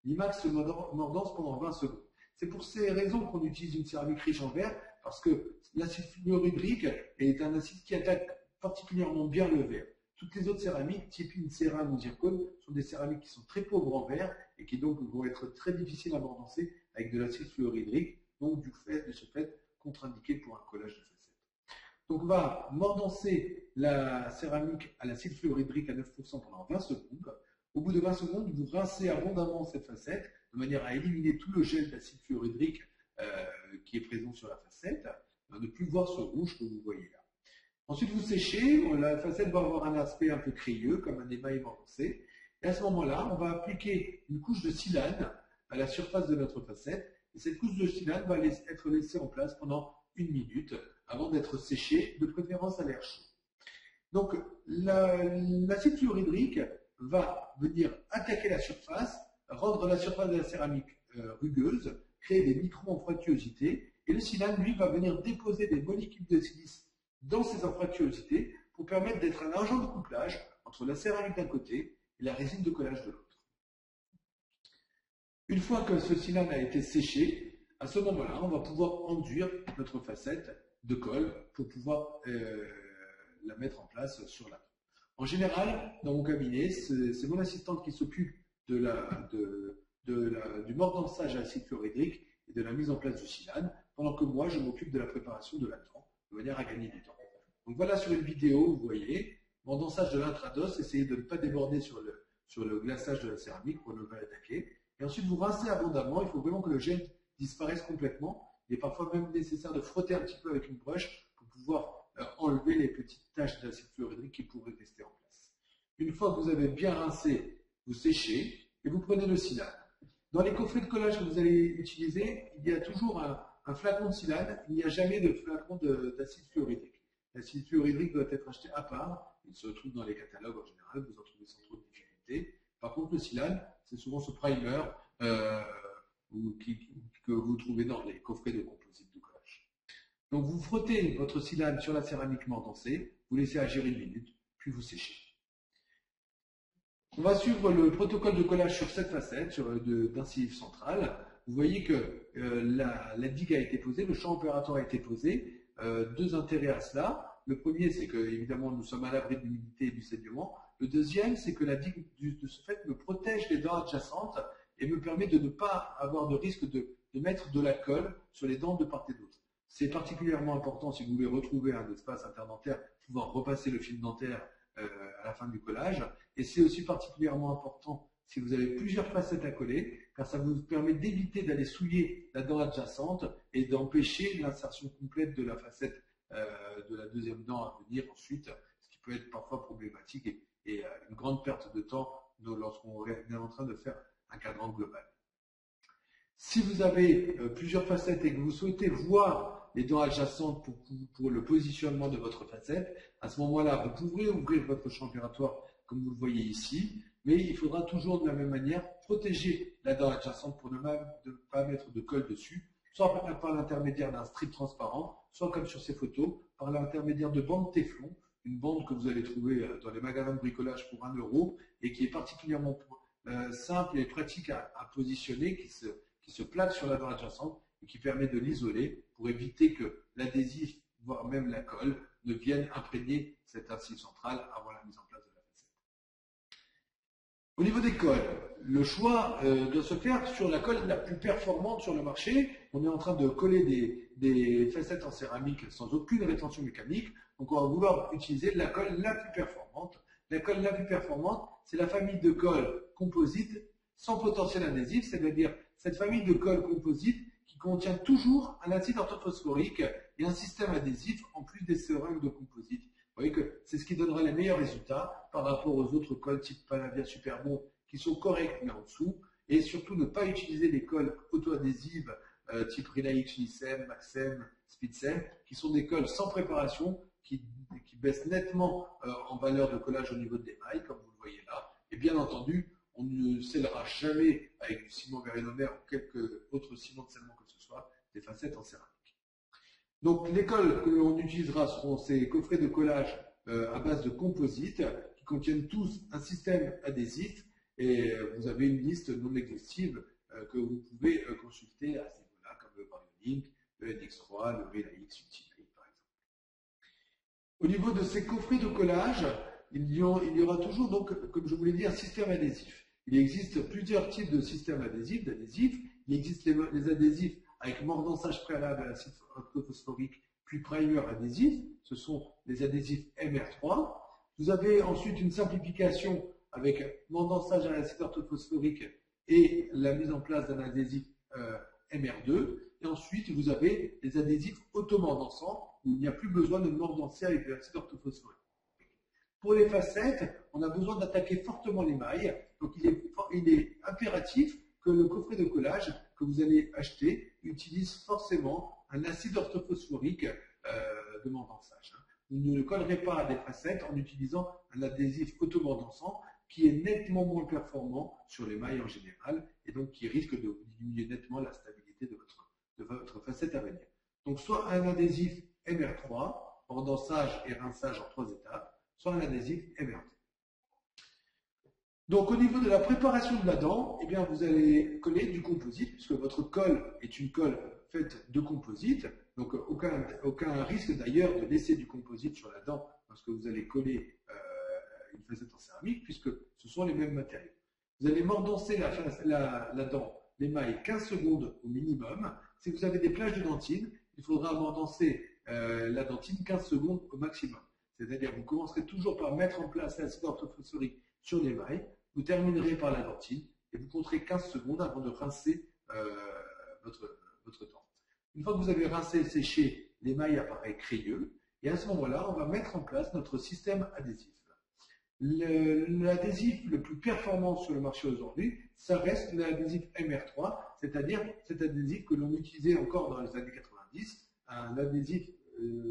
L'IMAX mordance pendant 20 secondes. C'est pour ces raisons qu'on utilise une céramique riche en verre, parce que l'acide fluorhydrique est un acide qui attaque particulièrement bien le verre. Toutes les autres céramiques, type Incéram ou zircone, sont des céramiques qui sont très pauvres en verre et qui donc vont être très difficiles à mordancer avec de l'acide fluorhydrique, donc de ce fait, contre-indiqué pour un collage de facettes. Donc on va mordancer la céramique à l'acide fluorhydrique à 9% pendant 20 secondes. Au bout de 20 secondes, vous rincez abondamment cette facette de manière à éliminer tout le gel d'acide fluorhydrique qui est présent sur la facette, ne plus voir ce rouge que vous voyez là. Ensuite, vous séchez, la facette va avoir un aspect un peu crayeux, comme un émail mordancé. Et à ce moment-là, on va appliquer une couche de silane à la surface de notre facette. Et cette couche de silane va être laissée en place pendant 1 minute avant d'être séchée, de préférence à l'air chaud. Donc, l'acide fluorhydrique va venir attaquer la surface, rendre la surface de la céramique rugueuse, créer des micro-anfractuosité, et le silane, lui, va venir déposer des molécules de silice dans ces anfractuosités pour permettre d'être un agent de couplage entre la céramique d'un côté et la résine de collage de l'autre. Une fois que ce silane a été séché, à ce moment-là, on va pouvoir enduire notre facette de colle pour pouvoir la mettre en place sur la. En général, dans mon cabinet, c'est mon assistante qui s'occupe du mordançage à l'acide fluorhydrique et de la mise en place du silane, pendant que moi, je m'occupe de la préparation de la dent, de manière à gagner du temps. Donc voilà sur une vidéo, vous voyez, Mordançage de l'intrados, essayez de ne pas déborder sur le glaçage de la céramique pour ne pas attaquer. Et ensuite, vous rincez abondamment. Il faut vraiment que le gel disparaisse complètement. Il est parfois même nécessaire de frotter un petit peu avec une brush pour pouvoir enlever les petites taches d'acide fluorhydrique qui pourraient rester en place. Une fois que vous avez bien rincé, vous séchez et vous prenez le silane. Dans les coffrets de collage que vous allez utiliser, il y a toujours un flacon de silane. Il n'y a jamais de flacon d'acide fluorhydrique. L'acide fluorhydrique doit être acheté à part. Il se trouve dans les catalogues en général. Vous en trouvez sans trop de difficulté. Par contre, le silane, c'est souvent ce primer que vous trouvez dans les coffrets de composite de collage. Donc, vous frottez votre silane sur la céramique mordancée, vous laissez agir 1 minute, puis vous séchez. On va suivre le protocole de collage sur cette facette d'incisif central. Vous voyez que la digue a été posée, le champ opératoire a été posé. 2 intérêts à cela. Le premier, c'est que évidemment nous sommes à l'abri de l'humidité et du saignement. Le deuxième, c'est que la digue, de ce fait, me protège les dents adjacentes et me permet de ne pas avoir de risque de mettre de la colle sur les dents de part et d'autre. C'est particulièrement important si vous voulez retrouver un espace interdentaire, pouvoir repasser le fil dentaire à la fin du collage. Et c'est aussi particulièrement important si vous avez plusieurs facettes à coller, car ça vous permet d'éviter d'aller souiller la dent adjacente et d'empêcher l'insertion complète de la facette de la deuxième dent à venir ensuite, ce qui peut être parfois problématique et une grande perte de temps lorsqu'on est en train de faire un cadran global. Si vous avez plusieurs facettes et que vous souhaitez voir les dents adjacentes pour le positionnement de votre facette, à ce moment-là, vous pourrez ouvrir votre champ opératoire comme vous le voyez ici, mais il faudra toujours de la même manière protéger la dent adjacente pour ne pas mettre de colle dessus, soit par l'intermédiaire d'un strip transparent, soit comme sur ces photos, par l'intermédiaire de bandes téflon, une bande que vous allez trouver dans les magasins de bricolage pour 1 € et qui est particulièrement simple et pratique à positionner, qui se plaque sur la dent adjacente et qui permet de l'isoler pour éviter que l'adhésif, voire même la colle, ne vienne imprégner cet incisive central avant la mise en place de la facette. Au niveau des colles, le choix doit se faire sur la colle la plus performante sur le marché. On est en train de coller des facettes en céramique sans aucune rétention mécanique. Donc on va vouloir utiliser la colle la plus performante. La colle la plus performante, c'est la famille de colle composite sans potentiel adhésif, c'est-à-dire cette famille de colle composite qui contient toujours un acide orthophosphorique et un système adhésif en plus des seringues de composite. Vous voyez que c'est ce qui donnera les meilleurs résultats par rapport aux autres colles type Palavia Superbond qui sont correctes mais en dessous. Et surtout ne pas utiliser des colles auto-adhésives type Relax, Nisem, Maxem, Spitzem, qui sont des colles sans préparation qui baissent nettement en valeur de collage au niveau des mailles, comme vous le voyez là. Et bien entendu, on ne scellera jamais avec du ciment vérénomère ou quelque autre ciment de scellement que ce soit des facettes en céramique. Donc les colles que l'on utilisera seront ces coffrets de collage à base de composite qui contiennent tous un système adhésif et vous avez une liste non exhaustive que vous pouvez consulter à ce niveau-là, comme le Variolink, le NX3, le Relax Ultimate par exemple. Au niveau de ces coffrets de collage, il y aura toujours, donc, comme je vous l'ai dit, un système adhésif. Il existe plusieurs types de systèmes adhésifs. Il existe les adhésifs avec mordançage préalable à l'acide orthophosphorique, puis primer adhésif. Ce sont les adhésifs MR3. Vous avez ensuite une simplification avec mordançage à l'acide orthophosphorique et la mise en place d'un adhésif MR2. Et ensuite, vous avez les adhésifs automordançants où il n'y a plus besoin de mordancer avec de l'acide orthophosphorique. Pour les facettes, on a besoin d'attaquer fortement les mailles. Donc, il est impératif que le coffret de collage que vous allez acheter utilise forcément un acide orthophosphorique de mordançage. Vous ne collerez pas à des facettes en utilisant un adhésif automordançant qui est nettement moins performant sur les mailles en général et donc qui risque de diminuer nettement la stabilité de votre facette à venir. Donc, soit un adhésif MR3, mordançage et rinçage en 3 étapes, soit un adhésif MR2. Donc au niveau de la préparation de la dent, eh bien, vous allez coller du composite, puisque votre colle est une colle faite de composite, donc aucun risque d'ailleurs de laisser du composite sur la dent lorsque vous allez coller une facette en céramique, puisque ce sont les mêmes matériaux. Vous allez mordancer la dent, les mailles 15 secondes au minimum. Si vous avez des plages de dentine, il faudra mordancer la dentine 15 secondes au maximum. C'est-à-dire vous commencerez toujours par mettre en place l'acide orthophosphorique sur l'émail, vous terminerez par la dentine et vous compterez 15 secondes avant de rincer votre dent. Une fois que vous avez rincé et séché, l'émail apparaît crayeux et à ce moment-là, on va mettre en place notre système adhésif. L'adhésif le plus performant sur le marché aujourd'hui, ça reste l'adhésif MR3, c'est-à-dire cet adhésif que l'on utilisait encore dans les années 90, un adhésif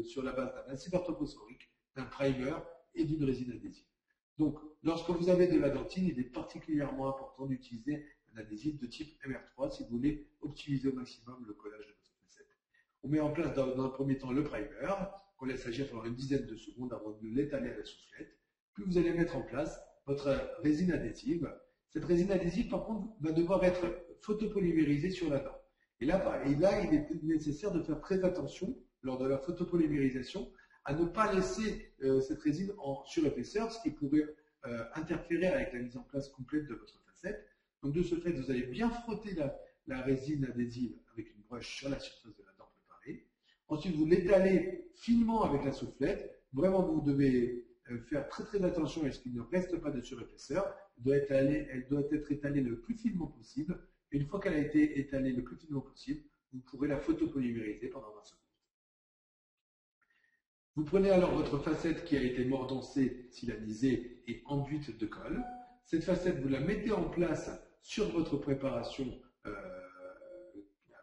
sur la base d'un acide orthophosphorique, d'un primer et d'une résine adhésive. Donc, lorsque vous avez de la dentine, il est particulièrement important d'utiliser un adhésif de type MR3 si vous voulez optimiser au maximum le collage de votre facette. On met en place dans un premier temps le primer, qu'on laisse agir pendant une dizaine de secondes avant de l'étaler à la soufflette. Puis vous allez mettre en place votre résine adhésive. Cette résine adhésive, par contre, va devoir être photopolymérisée sur la dent. Et là, il est nécessaire de faire très attention lors de la photopolymérisation à ne pas laisser cette résine en surépaisseur, ce qui pourrait interférer avec la mise en place complète de votre facette. Donc de ce fait, vous allez bien frotter la résine adhésive avec une broche sur la surface de la dent préparée. Ensuite, vous l'étalez finement avec la soufflette. Vraiment, vous devez faire très attention à ce qu'il ne reste pas de surépaisseur. Elle doit être étalée le plus finement possible. Et une fois qu'elle a été étalée le plus finement possible, vous pourrez la photopolymériser pendant 20 secondes. Vous prenez alors votre facette qui a été mordancée, silanisée et enduite de colle. Cette facette, vous la mettez en place sur votre préparation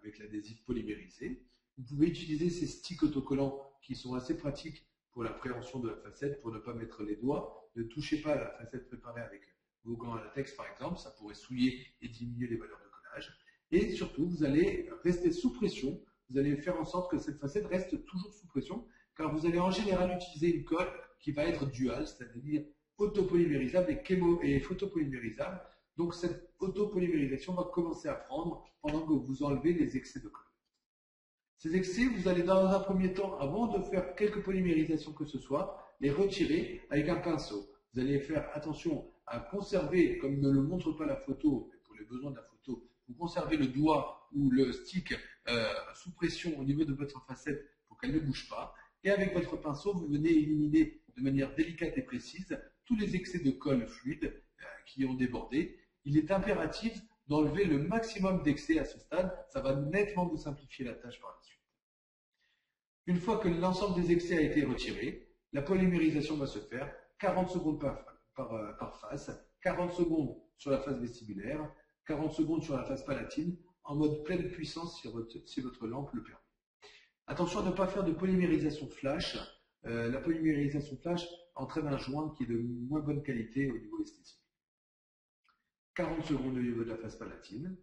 avec l'adhésif polymérisé. Vous pouvez utiliser ces sticks autocollants qui sont assez pratiques pour la préhension de la facette, pour ne pas mettre les doigts. Ne touchez pas la facette préparée avec vos gants à latex par exemple, ça pourrait souiller et diminuer les valeurs de collage. Et surtout, vous allez rester sous pression, vous allez faire en sorte que cette facette reste toujours sous pression, car vous allez en général utiliser une colle qui va être duale, c'est-à-dire autopolymérisable et photopolymérisable. Donc cette autopolymérisation va commencer à prendre pendant que vous enlevez les excès de colle. Ces excès, vous allez dans un premier temps, avant de faire quelque polymérisation que ce soit, les retirer avec un pinceau. Vous allez faire attention à conserver, comme ne le montre pas la photo, pour les besoins de la photo, vous conservez le doigt ou le stick sous pression au niveau de votre facette pour qu'elle ne bouge pas. Et avec votre pinceau, vous venez éliminer de manière délicate et précise tous les excès de colle fluide qui ont débordé. Il est impératif d'enlever le maximum d'excès à ce stade. Ça va nettement vous simplifier la tâche par la suite. Une fois que l'ensemble des excès a été retiré, la polymérisation va se faire 40 secondes par face, 40 secondes sur la face vestibulaire, 40 secondes sur la face palatine, en mode pleine puissance si votre lampe le permet. Attention à ne pas faire de polymérisation flash. La polymérisation flash entraîne un joint qui est de moins bonne qualité au niveau esthétique. 40 secondes au niveau de la face palatine.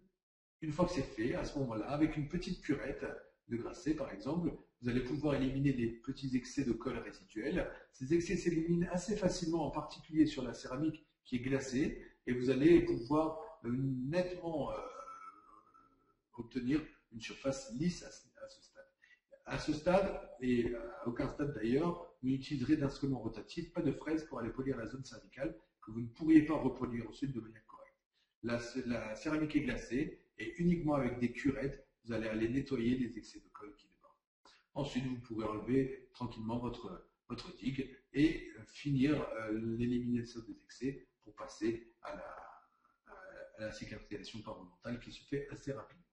Une fois que c'est fait, à ce moment-là, avec une petite curette de Grasset par exemple, vous allez pouvoir éliminer les petits excès de colle résiduelle. Ces excès s'éliminent assez facilement, en particulier sur la céramique qui est glacée, et vous allez pouvoir nettement obtenir une surface lisse à ce stade. À ce stade, et à aucun stade d'ailleurs, vous utiliserez d'instruments rotatifs, pas de fraises pour aller polir la zone cervicale que vous ne pourriez pas reproduire ensuite de manière correcte. La céramique est glacée et uniquement avec des curettes, vous allez aller nettoyer les excès de colle qui débordent. Ensuite, vous pourrez enlever tranquillement votre digue et finir l'élimination des excès pour passer à la cicatrisation parodontale qui se fait assez rapidement.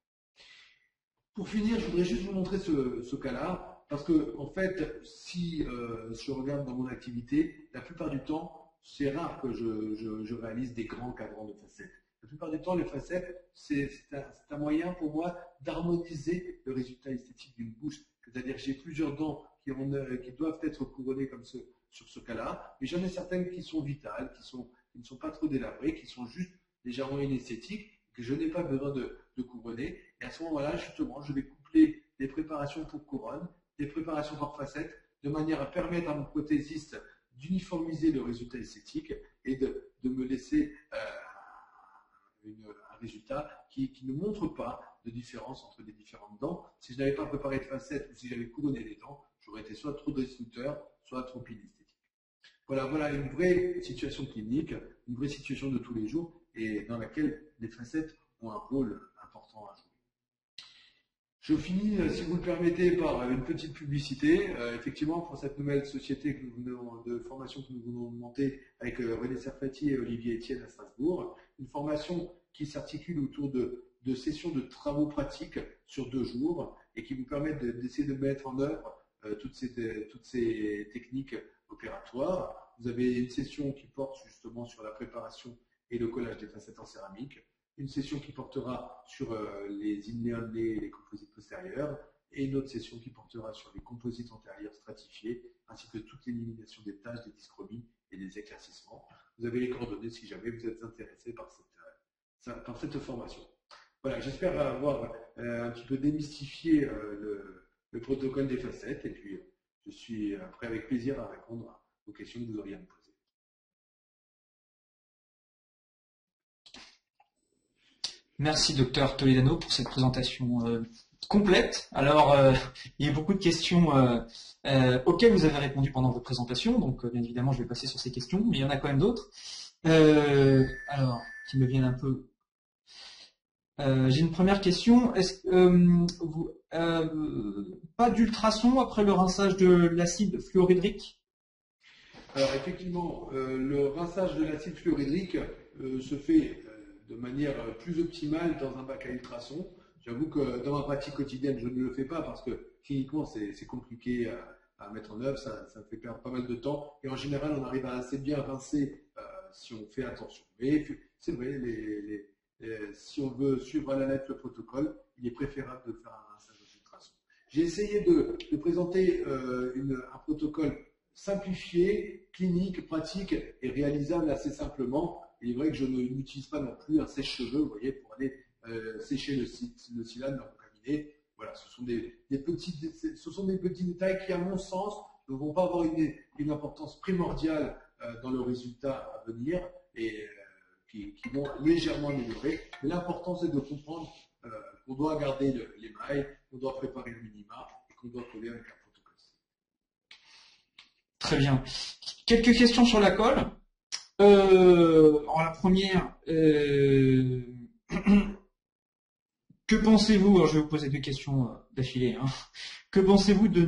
Pour finir, je voudrais juste vous montrer ce cas-là, parce que en fait, si je regarde dans mon activité, la plupart du temps, c'est rare que je réalise des grands cadrans de facettes. La plupart du temps, les facettes, c'est un moyen pour moi d'harmoniser le résultat esthétique d'une bouche. C'est-à-dire que j'ai plusieurs dents qui doivent être couronnées comme sur ce cas-là, mais j'en ai certaines qui sont vitales, qui ne sont pas trop délabrées, qui sont juste légèrement inesthétiques, que je n'ai pas besoin de couronner. Et à ce moment-là, justement, je vais coupler des préparations pour couronne, des préparations pour facettes, de manière à permettre à mon prothésiste d'uniformiser le résultat esthétique et de me laisser un résultat qui ne montre pas de différence entre les différentes dents. Si je n'avais pas préparé de facettes ou si j'avais couronné les dents, j'aurais été soit trop destructeur, soit trop inesthétique. Voilà une vraie situation clinique, une vraie situation de tous les jours et dans laquelle les facettes ont un rôle important à jouer. Je finis, si vous le permettez, par une petite publicité. Effectivement, pour cette nouvelle société de formation que nous venons de monter avec René Serfati et Olivier Etienne à Strasbourg, une formation qui s'articule autour de sessions de travaux pratiques sur 2 jours et qui vous permettent d'essayer de mettre en œuvre toutes ces techniques opératoires. Vous avez une session qui porte justement sur la préparation et le collage des facettes en céramique, une session qui portera sur les inlay et les composites postérieurs, et une autre session qui portera sur les composites antérieurs stratifiés, ainsi que toute l'élimination des taches, des dyschromies et des éclaircissements. Vous avez les coordonnées si jamais vous êtes intéressé par cette formation. Voilà, j'espère avoir un petit peu démystifié le protocole des facettes, et puis je suis prêt avec plaisir à répondre aux questions que vous auriez à me poser. Merci, docteur Toledano, pour cette présentation complète. Alors, il y a beaucoup de questions auxquelles vous avez répondu pendant votre présentation, donc bien évidemment, je vais passer sur ces questions, mais il y en a quand même d'autres. Alors, qui me viennent un peu. J'ai une première question. Pas d'ultrasons après le rinçage de l'acide fluorhydrique? Alors, effectivement, le rinçage de l'acide fluorhydrique se fait de manière plus optimale dans un bac à ultrasons. J'avoue que dans ma pratique quotidienne, je ne le fais pas parce que cliniquement, c'est compliqué à mettre en œuvre, ça fait perdre pas mal de temps. Et en général, on arrive à assez bien rincer si on fait attention. Mais c'est vrai, si on veut suivre à la lettre le protocole, il est préférable de faire un rinçage aux ultrasons. J'ai essayé de présenter un protocole simplifié, clinique, pratique et réalisable assez simplement. Il est vrai que je n'utilise pas non plus un sèche-cheveux, vous voyez, pour aller sécher le silane dans mon cabinet. Voilà, ce sont des petits détails qui, à mon sens, ne vont pas avoir une importance primordiale dans le résultat à venir et qui vont légèrement améliorer. Mais l'important, c'est de comprendre qu'on doit garder l'émail, qu'on doit préparer le minima et qu'on doit coller avec un protocole. Très bien. Quelques questions sur la colle. La première, que pensez-vous, alors je vais vous poser 2 questions d'affilée, hein. Que pensez-vous de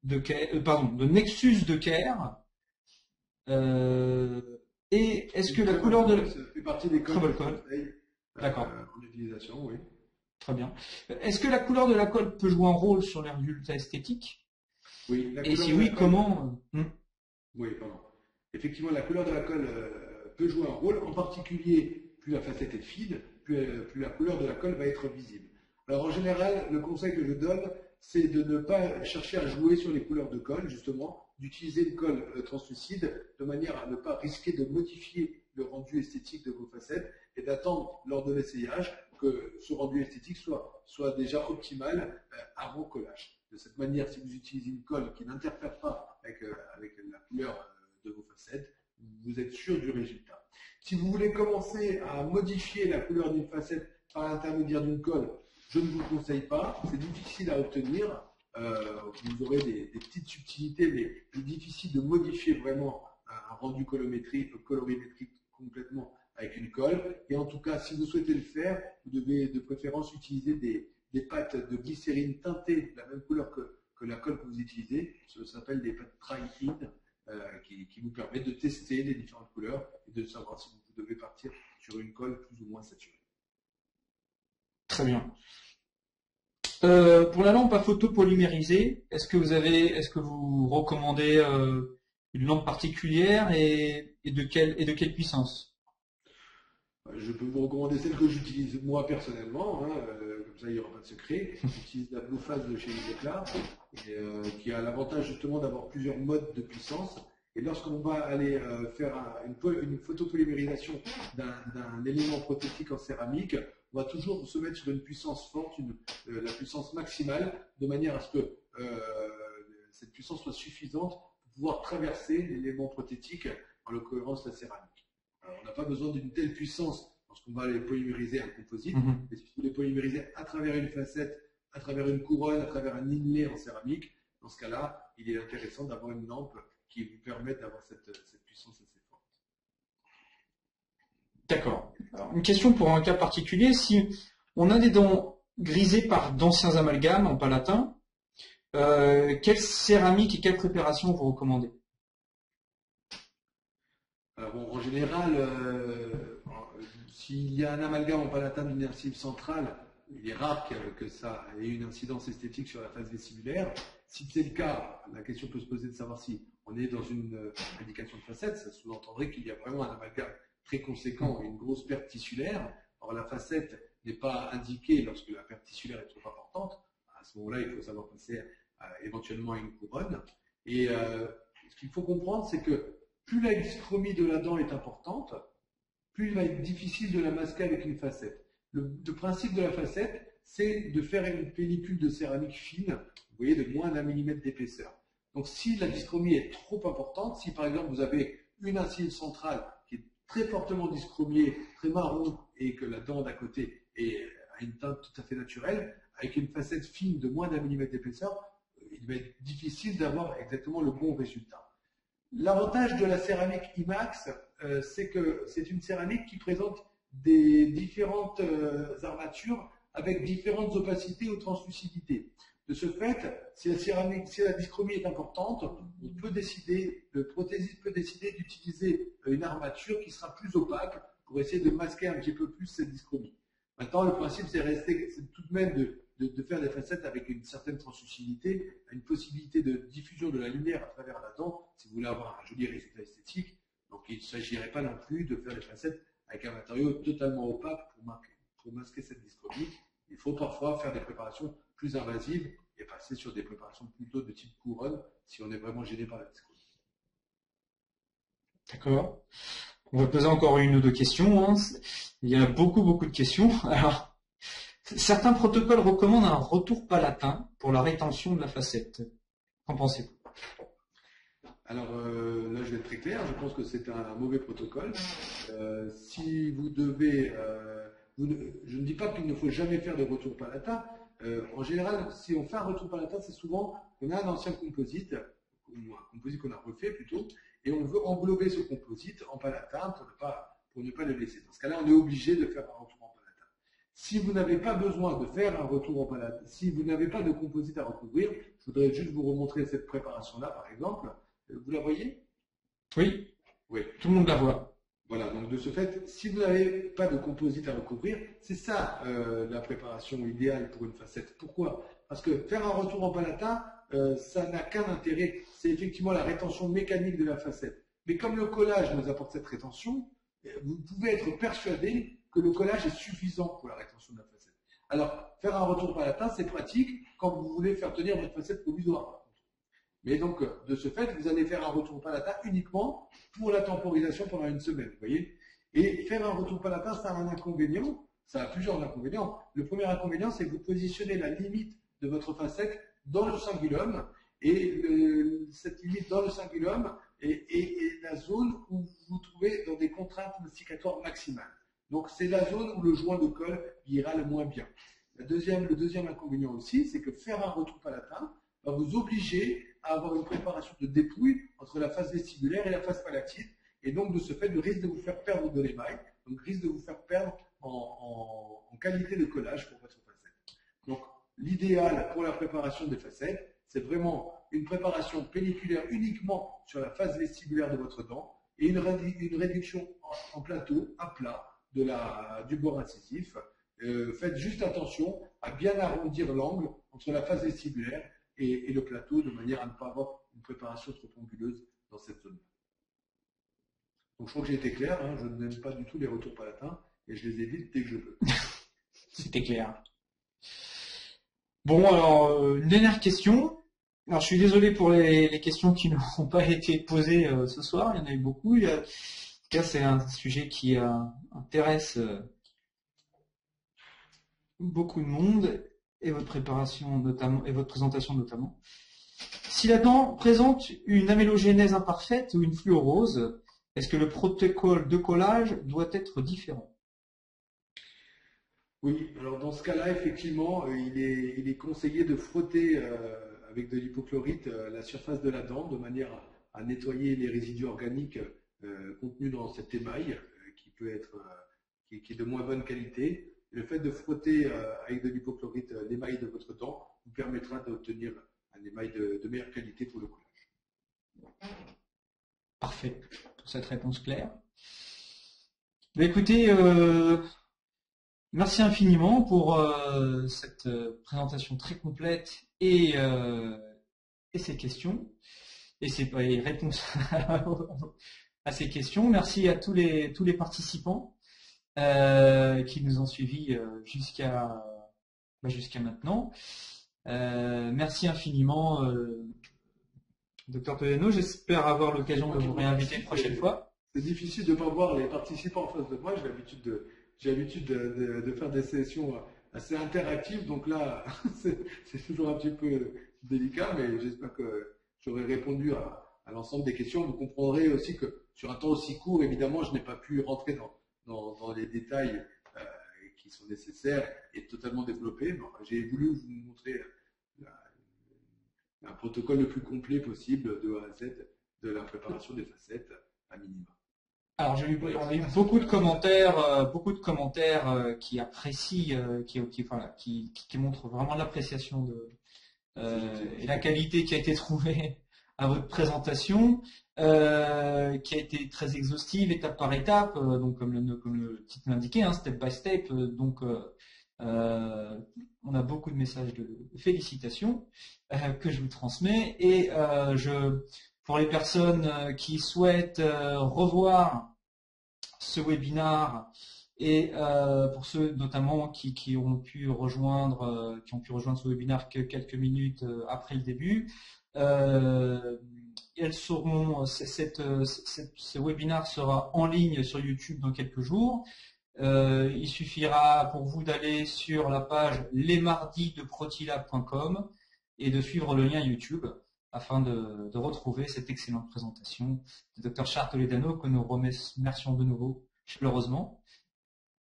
de Nexus de Caire, et est-ce que la couleur de... Ça fait partie des colles D'accord. En utilisation, oui. Très bien. Est-ce que la couleur de la colle peut jouer un rôle sur les résultats esthétiques? Oui. Et si oui, comment Oui, pardon. Effectivement, la couleur de la colle peut jouer un rôle. En particulier, plus la facette est fine, plus la couleur de la colle va être visible. Alors en général, le conseil que je donne, c'est de ne pas chercher à jouer sur les couleurs de colle, justement, d'utiliser une colle translucide de manière à ne pas risquer de modifier le rendu esthétique de vos facettes et d'attendre lors de l'essayage que ce rendu esthétique soit déjà optimal avant collage. De cette manière, si vous utilisez une colle qui n'interfère pas avec la couleur de vos facettes, vous êtes sûr du résultat. Si vous voulez commencer à modifier la couleur d'une facette par l'intermédiaire d'une colle, je ne vous le conseille pas, c'est difficile à obtenir, vous aurez des petites subtilités, mais c'est difficile de modifier vraiment un rendu colorimétrique complètement avec une colle. Et en tout cas, si vous souhaitez le faire, vous devez de préférence utiliser des pâtes de glycérine teintées de la même couleur que la colle que vous utilisez. Ça s'appelle des pâtes try-in, qui vous permettent de tester les différentes couleurs et de savoir si vous devez partir sur une colle plus ou moins saturée. Très bien. Pour la lampe à photo polymérisée, est-ce que vous recommandez une lampe particulière et de quelle puissance? Je peux vous recommander celle que j'utilise moi personnellement, comme ça il n'y aura pas de secret. J'utilise la Blue Phase de chez Isoclar, qui a l'avantage justement d'avoir plusieurs modes de puissance. Et lorsqu'on va aller faire une photopolymérisation d'un élément prothétique en céramique, on va toujours se mettre sur une puissance forte, la puissance maximale, de manière à ce que cette puissance soit suffisante pour pouvoir traverser l'élément prothétique, en l'occurrence la céramique. Alors, on n'a pas besoin d'une telle puissance lorsqu'on va les polymériser un composite, mais si vous les polymériser à travers une facette, à travers une couronne, à travers un inlay en céramique, dans ce cas-là, il est intéressant d'avoir une lampe qui vous permette d'avoir cette puissance assez forte. D'accord. Une question pour un cas particulier, si on a des dents grisé par d'anciens amalgames en palatin. Quelle céramique et quelle préparation vous recommandez? Alors bon, en général, s'il y a un amalgame en palatin d'une incisive centrale, il est rare que ça ait une incidence esthétique sur la face vestibulaire. Si c'est le cas, la question peut se poser de savoir si on est dans une indication de facette. Ça sous-entendrait qu'il y a vraiment un amalgame très conséquent et une grosse perte tissulaire. Or, la facette n'est pas indiquée lorsque la perte tissulaire est trop importante. À ce moment-là, il faut savoir passer éventuellement à une couronne. Et ce qu'il faut comprendre, c'est que plus la dyschromie de la dent est importante, plus il va être difficile de la masquer avec une facette. Le principe de la facette, c'est de faire une pellicule de céramique fine, vous voyez, de moins d'1 millimètre d'épaisseur. Donc si la dyschromie est trop importante, si par exemple vous avez une incisive centrale qui est très fortement dyschromiée, très marron, et que la dent d'à côté a une teinte tout à fait naturelle, avec une facette fine de moins d'1 millimètre d'épaisseur, il va être difficile d'avoir exactement le bon résultat. L'avantage de la céramique IMAX, c'est que c'est une céramique qui présente des différentes armatures avec différentes opacités ou translucidités. De ce fait, si la dyschromie est importante, le prothésiste peut décider d'utiliser une armature qui sera plus opaque pour essayer de masquer un petit peu plus cette dyschromie. Maintenant, le principe, c'est tout de même de faire des facettes avec une certaine translucidité, une possibilité de diffusion de la lumière à travers la dent, si vous voulez avoir un joli résultat esthétique. Donc, il ne s'agirait pas non plus de faire des facettes avec un matériau totalement opaque pour masquer cette dyschromie. Il faut parfois faire des préparations plus invasives et passer sur des préparations plutôt de type couronne si on est vraiment gêné par la dyschromie. D'accord. On va poser encore une ou deux questions, hein. Il y a beaucoup de questions. Alors, certains protocoles recommandent un retour palatin pour la rétention de la facette. Qu'en pensez-vous? Alors là, je vais être très clair. Je pense que c'est un mauvais protocole. Si vous devez, je ne dis pas qu'il ne faut jamais faire de retour palatin. En général, si on fait un retour palatin, c'est souvent qu'on a un ancien composite, ou un composite qu'on a refait plutôt, et on veut englober ce composite en palatin pour ne pas le laisser. Dans ce cas-là, on est obligé de faire un retour en palatin. Si vous n'avez pas besoin de faire un retour en palatin, si vous n'avez pas de composite à recouvrir, je voudrais juste vous remontrer cette préparation-là, par exemple. Vous la voyez? Oui. Oui. Tout le monde la voit. Voilà, donc de ce fait, si vous n'avez pas de composite à recouvrir, c'est ça la préparation idéale pour une facette. Pourquoi? Parce que faire un retour en palatin, ça n'a qu'un intérêt, c'est effectivement la rétention mécanique de la facette. Mais comme le collage nous apporte cette rétention, vous pouvez être persuadé que le collage est suffisant pour la rétention de la facette. Alors, faire un retour palatin, c'est pratique quand vous voulez faire tenir votre facette provisoire. Mais donc, de ce fait, vous allez faire un retour palatin uniquement pour la temporisation pendant une semaine, vous voyez. Et faire un retour palatin, ça a un inconvénient, ça a plusieurs inconvénients. Le premier inconvénient, c'est que vous positionnez la limite de votre facette dans le cingulum, et cette limite dans le cingulum est la zone où vous vous trouvez dans des contraintes masticatoires maximales. Donc, c'est la zone où le joint de colle ira le moins bien. Le deuxième inconvénient aussi, c'est que faire un retour palatin va vous obliger à avoir une préparation de dépouille entre la face vestibulaire et la face palatine, et donc de ce fait, le risque de vous faire perdre de l'émail, donc risque de vous faire perdre en qualité de collage pour votre facette. Donc l'idéal pour la préparation des facettes, c'est vraiment une préparation pelliculaire uniquement sur la face vestibulaire de votre dent et une réduction en plateau, à plat, du bord incisif. Faites juste attention à bien arrondir l'angle entre la face vestibulaire et le plateau, de manière à ne pas avoir une préparation trop anguleuse dans cette zone-là. Donc je crois que j'ai été clair, hein, je n'aime pas du tout les retours palatins, et je les évite dès que je peux. C'était clair. Bon, alors, une dernière question. Alors, je suis désolé pour les questions qui n'ont pas été posées ce soir, il y en a eu beaucoup. En tout cas, c'est un sujet qui intéresse beaucoup de monde, et votre préparation notamment, et votre présentation notamment. Si la dent présente une amélogénèse imparfaite ou une fluorose, est-ce que le protocole de collage doit être différent? Oui, alors dans ce cas-là, effectivement, il est conseillé de frotter avec de l'hypochlorite la surface de la dent de manière à nettoyer les résidus organiques contenus dans cet émail qui peut être qui est de moins bonne qualité. Et le fait de frotter avec de l'hypochlorite l'émail de votre dent vous permettra d'obtenir un émail de meilleure qualité pour le collage. Parfait, pour cette réponse claire. Écoutez, merci infiniment pour cette présentation très complète et ces questions et ces réponses à ces questions. Merci à tous les participants qui nous ont suivis jusqu'à maintenant. Merci infiniment, Dr Todeno. J'espère avoir l'occasion de vous réinviter une prochaine fois. C'est difficile de ne pas voir les participants en face de moi. J'ai l'habitude de faire des sessions assez interactives, donc là, c'est toujours un petit peu délicat, mais j'espère que j'aurai répondu à l'ensemble des questions. Vous comprendrez aussi que sur un temps aussi court, évidemment, je n'ai pas pu rentrer dans les détails qui sont nécessaires et totalement développés. J'ai voulu vous montrer un protocole le plus complet possible de A à Z de la préparation des facettes à minima. Alors j'ai eu beaucoup de commentaires, qui apprécient, qui montrent vraiment l'appréciation et la qualité qui a été trouvée à votre présentation, qui a été très exhaustive, étape par étape, donc comme le titre l'indiquait, hein, step by step. Donc on a beaucoup de messages de félicitations que je vous transmets et pour les personnes qui souhaitent revoir ce webinaire et pour ceux notamment qui ont pu rejoindre ce webinaire que quelques minutes après le début, ce webinaire sera en ligne sur YouTube dans quelques jours. Il suffira pour vous d'aller sur la page lesmardisdeprotilab.com et de suivre le lien YouTube afin de retrouver cette excellente présentation de Dr Charles Toledano que nous remercions de nouveau chaleureusement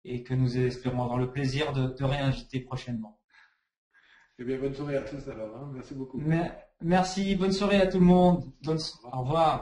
et que nous espérons avoir le plaisir de réinviter prochainement. Eh bien, bonne soirée à tous alors. Hein. Merci beaucoup. Merci, bonne soirée à tout le monde. Au revoir.